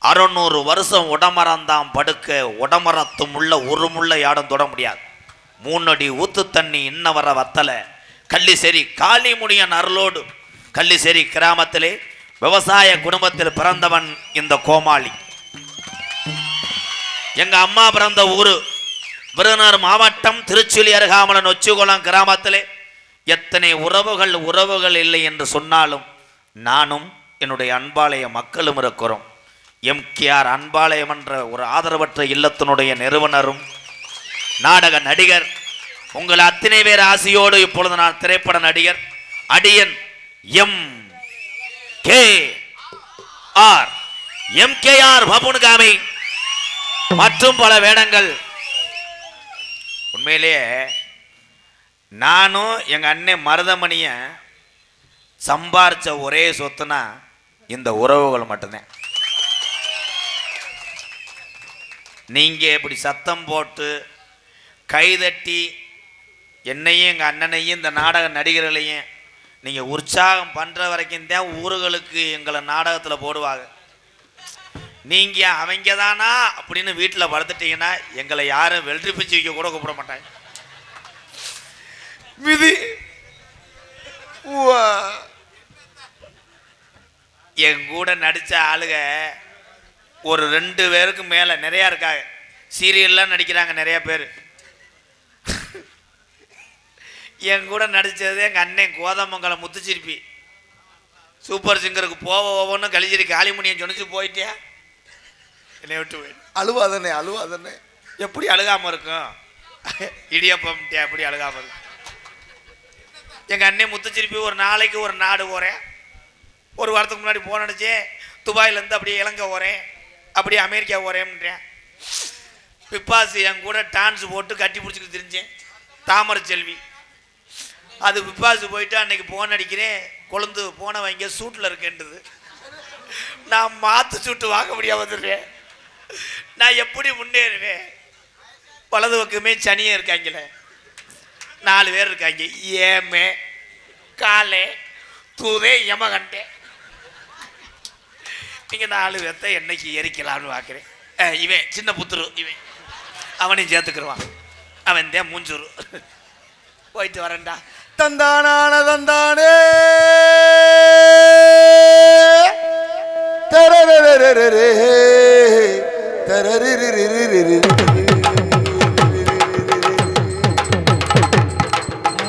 600 வருஷம் உடமரந்தாம் படுக்க உடமரத்தும் உள்ள ஒரு முள்ள யாடும் தொட முடியாது. 3 அடி ஊத்து தண்ணி இன்ன வர வத்தலை கள்ளிசேரி காளிமுனியன் அருளோடு கள்ளிசேரி கிராமத்திலே விவசாய குடும்பத்தில் பிறந்தவன் இந்த கோமாளி. எங்க அம்மா பிறந்த ஊரு விருதுநகர் மாவட்டம் திருச்சுழி அருகாமல நொச்சிகுளம் கிராமத்திலே எத்தனை உறவுகள் இல்லை என்று சொன்னாலும் நானும் என்னுடைய அன்பாலய மக்களும் இருக்கிறோம். MKR அன்பாலயம் என்ற ஒரு ஆதரவற்ற இல்லத்தினுடைய நிறுவனரும் நாடக நடிகர். உங்கள் அத்தனை பேர் ஆசையோடு இப்பொழுது நான் திரைப்பட நடிகர் அடியன் KR MKR பப்புனுகாமி மற்றும் பல வேடங்கள். உண்மையிலேயே நானும் எங்க அண்ணன் மருதமணிய சம்பாரிச்ச ஒரே சொத்துனா இந்த உறவுகள் மட்டும்தான். நீங்க இப்படி சத்தம் போட்டு கைதட்டி என்னையும் எங்க அண்ணனையும் இந்த நாடக நடிகர்களையும் நீங்க உற்சாகம் பண்ற வரைக்கும் தான் ஊர்களுக்கு எங்களை நாடகத்துல போடுவாங்க. நீங்க அவங்க தானா அப்படின்னு வீட்டில் படுத்துட்டீங்கன்னா எங்களை யாரும் வெள்ளரி பிச்சு வைக்க கூட கூப்பிட மாட்டாங்க. விதி என் கூட நடிச்ச ஆளுக ஒரு 2 பேருக்கு மேல நிறைய இருக்காங்க. சீரியல்லாம் நடிக்கிறாங்க நிறைய பேர். என் கூட நடிச்சது எங்க அண்ணன் கோதமங்கலம் முத்துச்சிருப்பி. சூப்பர் சிங்கருக்கு போவோன்னு கழிச்சிரி காளிமுனியன் சொன்னிச்சு போயிட்டியா என்னை விட்டு போய் அழுவாதனே அழுவாதனே. எப்படி அழுகாம இருக்கும்? இடியப்பம் எப்படி அழுகாம இருக்கும்? எங்க அண்ணன் முத்துச்சிருப்பி ஒரு நாளைக்கு ஒரு நாடு போறேன். ஒரு வாரத்துக்கு முன்னாடி போனடிச்சே துபாயிலேருந்து அப்படியே இலங்கை போறேன், அப்படியே அமெரிக்கா போறேன்றேன். பிப்பாசு என் கூட டான்ஸ் போட்டு கட்டி பிடிச்சிக்கிட்டு தெரிஞ்சேன் தாமரை செல்வி. அது பிப்பாசு போயிட்டு அன்னைக்கு போன் அடிக்கிறேன், கொழுந்து போன வைங்க சூட்டில் இருக்கேன்றது. நான் மாத்து சூட்டு வாங்க முடியாம வந்துடுறேன். நான் எப்படி முன்னேறுவேன்? வலது பக்கமே சனியே இருக்காங்களே, 4 பேர் இருக்காங்க. ஏமே காலே தூதே யமகண்டே. நீங்க 4 பேர்த்த என்னைக்கு எரிக்கலாம்னு பார்க்குறேன். இவன் சின்ன புத்துரு, இவன் அவனையும் சேர்த்துக்கிடுவான். அவன் தான் மூஞ்சூரு. போயிட்டு வரேன்டா. தந்தானான தந்தானே தரரரரரரே தரரரரரரரே.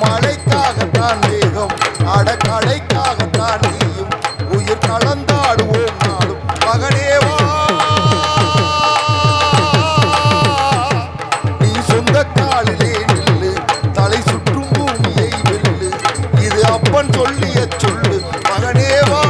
மழைக்காகத்தான் வேகம் அடக்கடைக்காகத்தான் நீயும் உயிர் கலந்தாடுவோம் நாளும் மகனேவா. நீ சொந்த காலிலே நில்லு, தலை சுற்றும் பூமியை வெல்லு, இது அப்பன் சொல்லிய சொல்லு மகனேவா.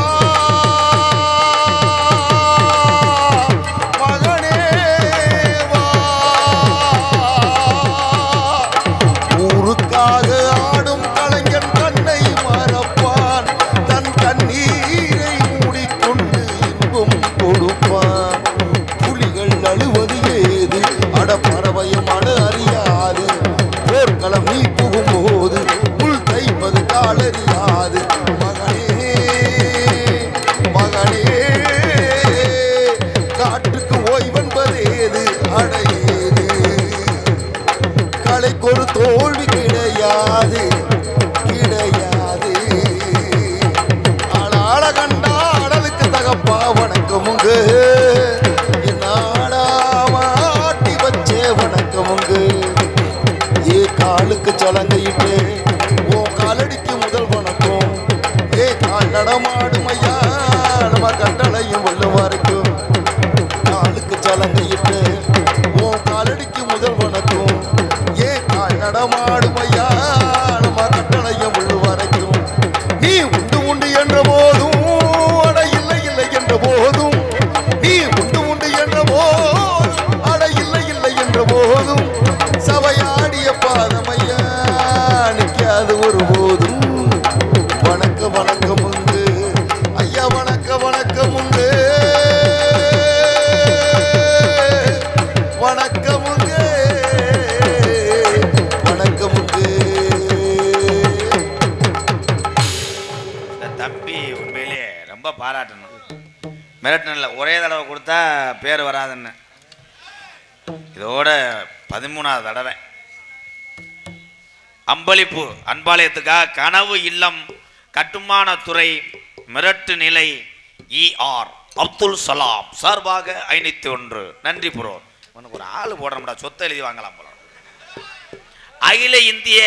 ஊருக்காக ஆடும் கலைஞன் கண்ணை மறப்பான், தன் கண்ணீரை மூடிக்கொண்டு இன்பம் கொடுப்பான். புலிகள் அழுவது ஏது அடப்பறவையும் அட அறியாது, போர்க்களம் நீ புகும்போது புல் தைப்பது காலறியாது. மகனே மகனே காட்டுக்கு ஓய்வென்பதேது அடையேது, கலைக்கொரு தோல்வி கிடையாது கிடையாது. ஆளாள கண்டா அடலுக்கு தகப்பா வணக்கமுங்க, என்னாடாமாட்டி வச்சே வணக்கமுங்க. ஏ காலுக்கு சலங்கையிட்டு ஓ காலடிக்கு முதல் வணக்கம். ஏ கால் நடமாடும் ஐயா நம்ம கட்டளையும் வள்ளுவாருக்கும். காலுக்கு சலங்கையிட்டு ஓ காலடிக்கு முதல் வணக்கம். ஏ கால் நடமாடும் ஐயா நம்ம கட்டளையும் வள்ளுவாருக்கும். நீ உண்டு உண்டு என்ற போதும் அட இல்லை இல்லை என்ற போதும், நீ உண்டு உண்டு என்ற போதும் அட இல்லை இல்லை என்ற போதும், சபையாடிய பாதமையா நிற்காது ஒரு போதும். வணக்க வணக்கம் உண்டு ஐயா, வணக்க வணக்கம் உண்டு வணக்கம் உண்டு வணக்கம் உண்டு. இந்த தம்பி உண்மையிலே ரொம்ப பாராட்டணும். மிரட்டனில் ஒரே தடவை கொடுத்தா பேர் வராதுன்னு, இதோட 13வது தடவை அம்பளிப்பு அன்பாலயத்துக்காக கனவு இல்லம் கட்டுமானத்துறை மிரட்டு நிலை ER அப்துல் சலாம் சார்பாக 501 நன்றி ப்ரோ. உனக்கு ஒரு ஆள் போடுறோம்டா, சொத்தை எழுதி வாங்கலாம் போல. அகில இந்திய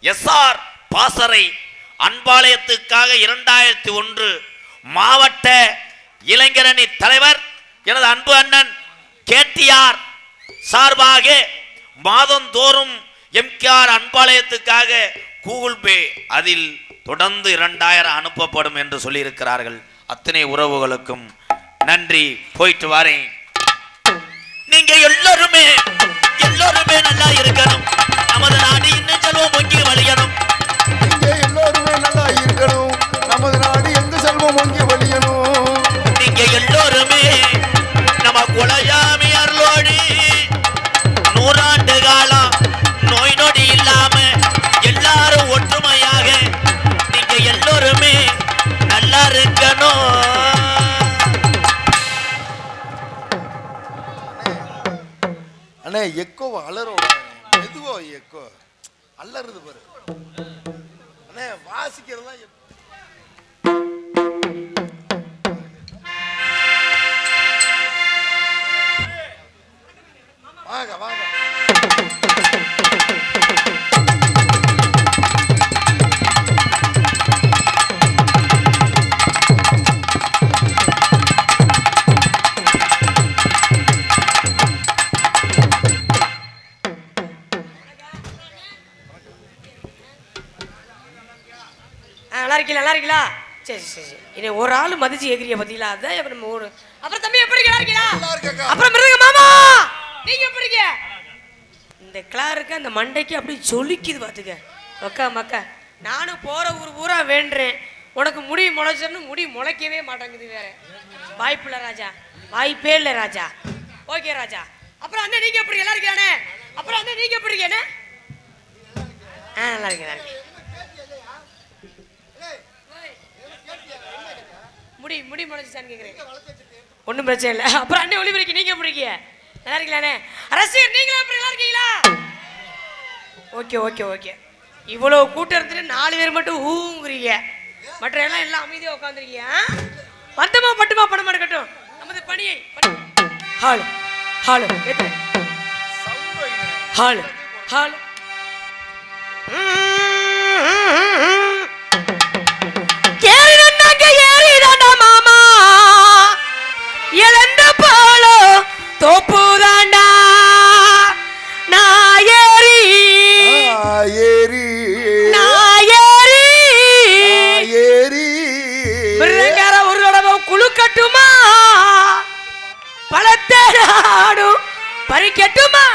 SR பாசறை அன்பாலயத்துக்காக 2001 மாவட்ட இளைஞரணி தலைவர் எனது அன்பு அண்ணன் KTR சார்பாக மாதந்தோறும் MKR அன்பாலயத்துக்காக கூகுள் பே அதில் தொடர்ந்து 2000 அனுப்பப்படும் என்று சொல்லியிருக்கிறார்கள். அத்தனை உறவுகளுக்கும் நன்றி. போயிட்டு வரேன். நீங்க எல்லாருமே நல்லா இருக்கணும். நமது நாடு இன்னும் செல்வம் பொங்கி வழியணும். நீங்க எல்லோருமே நல்லா இருக்கணும். நமது நாடு எங்க செல்வம் பொங்கி வழியணும். நீங்க எல்லோருமே நம்ம குலசாமி அருளோடு 100 ஆண்டு காலம் நோய் நொடி இல்லாம எல்லாரும் ஒற்றுமையாக நீங்க எல்லோருமே நல்லா இருக்கணும். அண்ணே எக்கோவா அலறோட எதுவோ எக்கோ அல்லறது பாரு அண்ணே. வாசிக்கிறதெல்லாம் வாங்க வாங்க. நல்லா இருக்கீங்களா? சரி சரி சரி. இனி ஒரு ஆள் மதிச்சு ஏகிறிய பத்தியில அதான் எப்படி நம்ம ஊரு. அப்புறம் தம்பி எப்படி இருக்கீங்களா? அப்புறம் மிருக மாமா நீங்க எப்படி இருக்கீங்க? இந்த கிளாருக்கு அந்த மண்டைக்கு அப்படி ஜொலிக்குது பாத்துக்க. மக்கா மக்கா நானும் போற ஊர் ஊரா வேண்டேன். உனக்கு முடி முளைச்சன்னு முடி முளைக்கவே மாட்டேங்குது. வேற வாய்ப்பு இல்லை ராஜா, வாய்ப்பே இல்லை ராஜா. ஓகே ராஜா. அப்புறம் அண்ணன் நீங்க எப்படி நல்லா இருக்கானே? அப்புறம் அண்ணன் நீங்க எப்படி இருக்கேனே? நல்லா இருக்கேன். முடி முடி முளைச்சான்னு கேட்குறேன். ஒன்றும் பிரச்சனை இல்லை. அப்புறம் அண்ணன் ஒளிபரிக்கு நீங்க எப்படி இருக்கீங்க? நல்லா இருக்கீங்களாண்ணே? அரசியல் நீங்களும் எப்படி நல்லா இருக்கீங்களா? Okay okay okay. இவ்வளோ கூட்டம் இருந்துட்டு 4 பேர் மட்டும் ஊங்குறீங்க. மற்ற எல்லாம் அமைதியாக உட்காந்துருக்கீங்க. பத்தமா பட்டுமா பணமா இருக்கட்டும். நமது பணியை ஹால் ஹால் ஹால் ஹால் மாமா இழந்த போலோ தோப்பு தாண்டா நாயேரி மிருதங்கார ஒரு தடவை குழுக்கட்டுமா பழத்தை நாடும் பறிக்கட்டுமா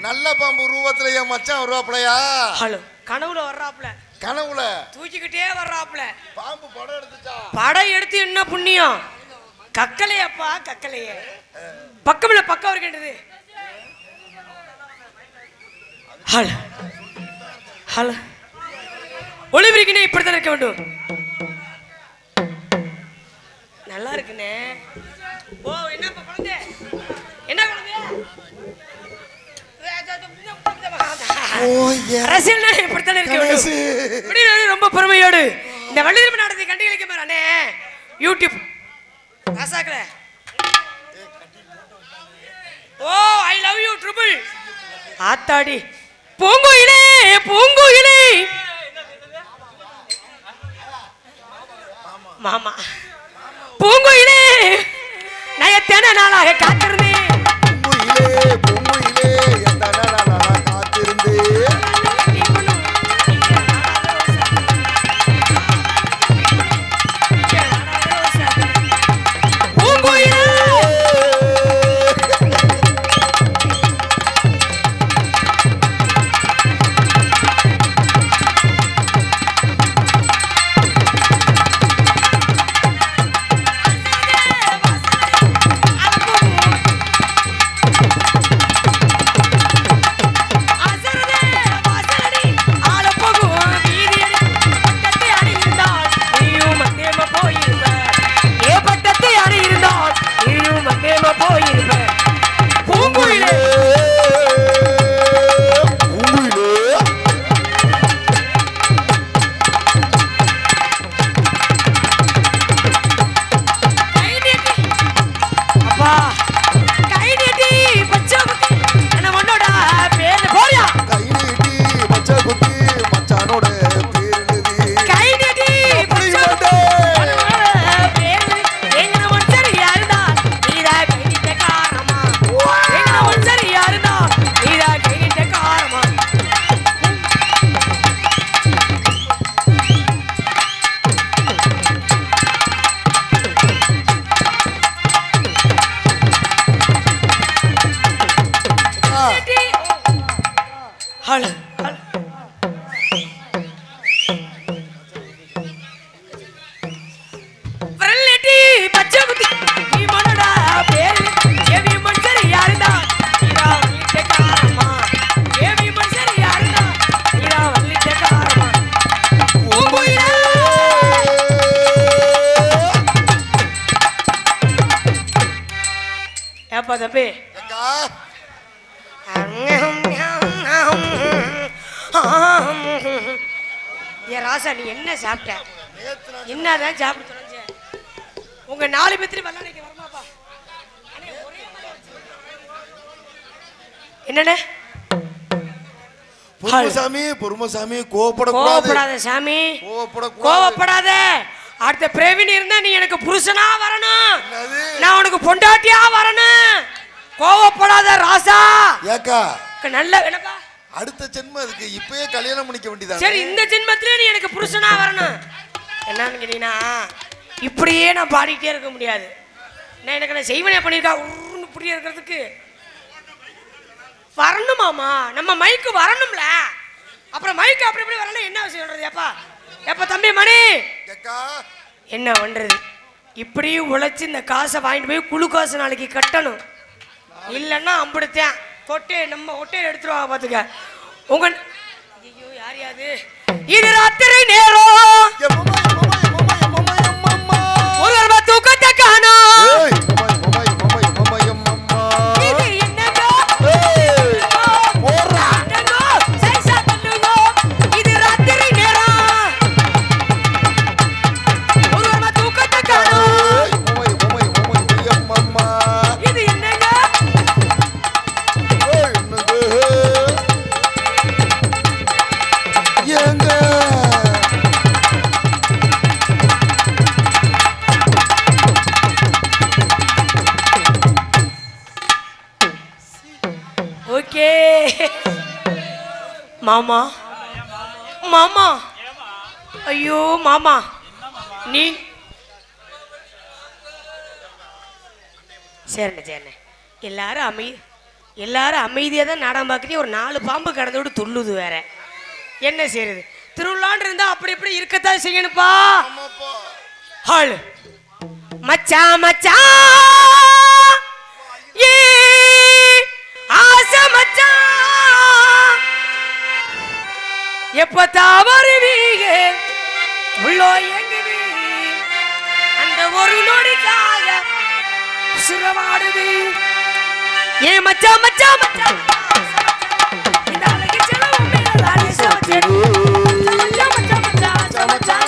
நல்ல பாம்பு ரூபத்துல என் மச்சான் வருவாப்லையா? ஹலோ கனவுல வர்றாப்ல. கனவுல தூக்கிக்கிட்டே வர்றாப்ல. பாம்பு படம் எடுத்துச்சா? படம் எடுத்து என்ன புண்ணியம்? கக்கலையப்பா கக்கலையே. பக்கம்ல பக்கம் இருக்கின்றது. ஹலோ ஹலோ ஒளிபரிக்கினே இப்படித்தான் இருக்க வேண்டும். நல்லா இருக்குண்ணே. ஓ என்னப்பா குழந்தை? என்ன குழந்தை? அரசியல் இப்படித்தான் இருக்க வேண்டும். ரொம்ப பெருமையோடு இந்த வள்ளிதர்ம நாடகத்தை கண்டுகளிக்க பாரு யூடியூப் ராசாக்கல. ஓ ஐ லவ் யூ ட்ரிபிள் ஆத்தாடி பூங்குயிலே பூங்குயிலே மாமா பூங்குயிலே நான் எத்தனை நாளாக காத்திருந்தேன். பூங்குயிலே பூங்குயிலே எத்தனை நாளாக காத்திருந்தேன். தம்பி ஏ ராசா நீ என்ன சாப்பிட்ட? என்னதான் சாப்பிட்டு தொலைஞ்ச? உங்க 4 பேத்திரி வல்லனைக்கு வரமாப்பா. என்னண்ணே? பொறுமசாமி பொறுமசாமி கோவப்படாத சாமி, கோவப்படாத. அடுத்த பிரவீன் இருந்தா நீ எனக்கு புருஷனா வரணும், நான் உனக்கு பொண்டாட்டியா வரணும். கோவப்படாத ராசா. ஏக்கா நல்ல என்னப்பா அடுத்த ஜென்மம் இருக்கு, இப்பயே கல்யாணம் பண்ணிக்க வேண்டியதா? சரி இந்த ஜென்மத்திலே நீ எனக்கு புருஷனா வரணும். என்னன்னு கேட்டீங்கன்னா இப்படியே நான் பாடிக்கிட்டே இருக்க முடியாது. நான் எனக்கு நான் செய்வனே பண்ணியிருக்கா உருன்னு இப்படியே இருக்கிறதுக்கு வரணுமாமா, நம்ம மைக்கு வரணும்ல. அப்புறம் மைக்கு அப்படி இப்படி வரணும் என்ன விஷயம் சொல்றது? எப்பா எப்ப தம்பி மணி என்ன பண்றது? இப்படி உழைச்சி இந்த காசை வாங்கிட்டு போய் குழு காசு நாளைக்கு கட்டணும். இல்லைன்னா அம்பிடுத்தேன் கொட்டை நம்ம ஒட்டையை எடுத்துருவாங்க பாத்துக்க. உங்க ஐயோ யார் யாது இது ராத்திரி நேரம் ஒரு தூக்கத்தை காணோம். மாமா மாமா ஐயோ மாமா நீ சரிண்ணே சரிண்ணே எல்லாரும் அமைதியாக தான் நாடகம் பார்க்குறீங்க. ஒரு 4 பாம்பு கடந்து விட்டு துள்ளுது வேற என்ன செய்யறது? திருவிழான்னு இருந்தா அப்படி இப்படி இருக்கத்தான் செய்யணுப்பா. ஹால் மச்சா மச்சா ஏ ஆசை மச்சா எப்பத்தா வருவீங்க உள்ளோ எங்குது அந்த ஒரு நொடிக்காக சுரமாடுது ஏ மச்சா மச்சா மச்சா இந்த அழகு செலவு மேலாலே சவச்சேடு மச்சா மச்சா மச்சா மச்சா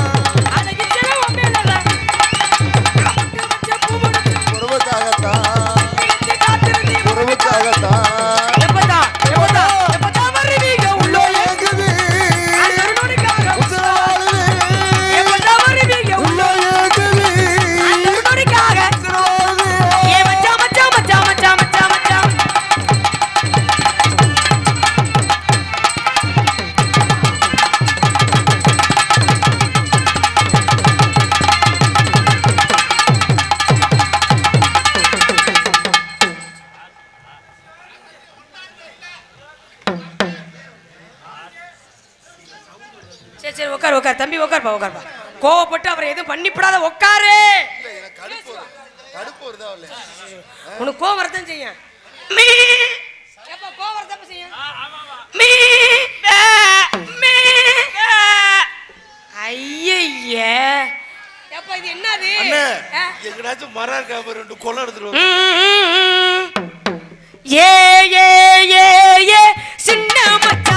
உட்காருப்பா உட்காருப்பா. கோவப்பட்டு அவரை எதுவும் பண்ணிவிடாத உட்காரு. உனக்கு கோவம் வரதான் செய்யும். கோவம் வரதான் செய்யும். ஐய எப்ப இது என்னது? எங்கடாச்சும் மரம் இருக்கா ரெண்டு கொலை எடுத்துருவோம். ஏ ஏ ஏ ஏ சின்ன மச்ச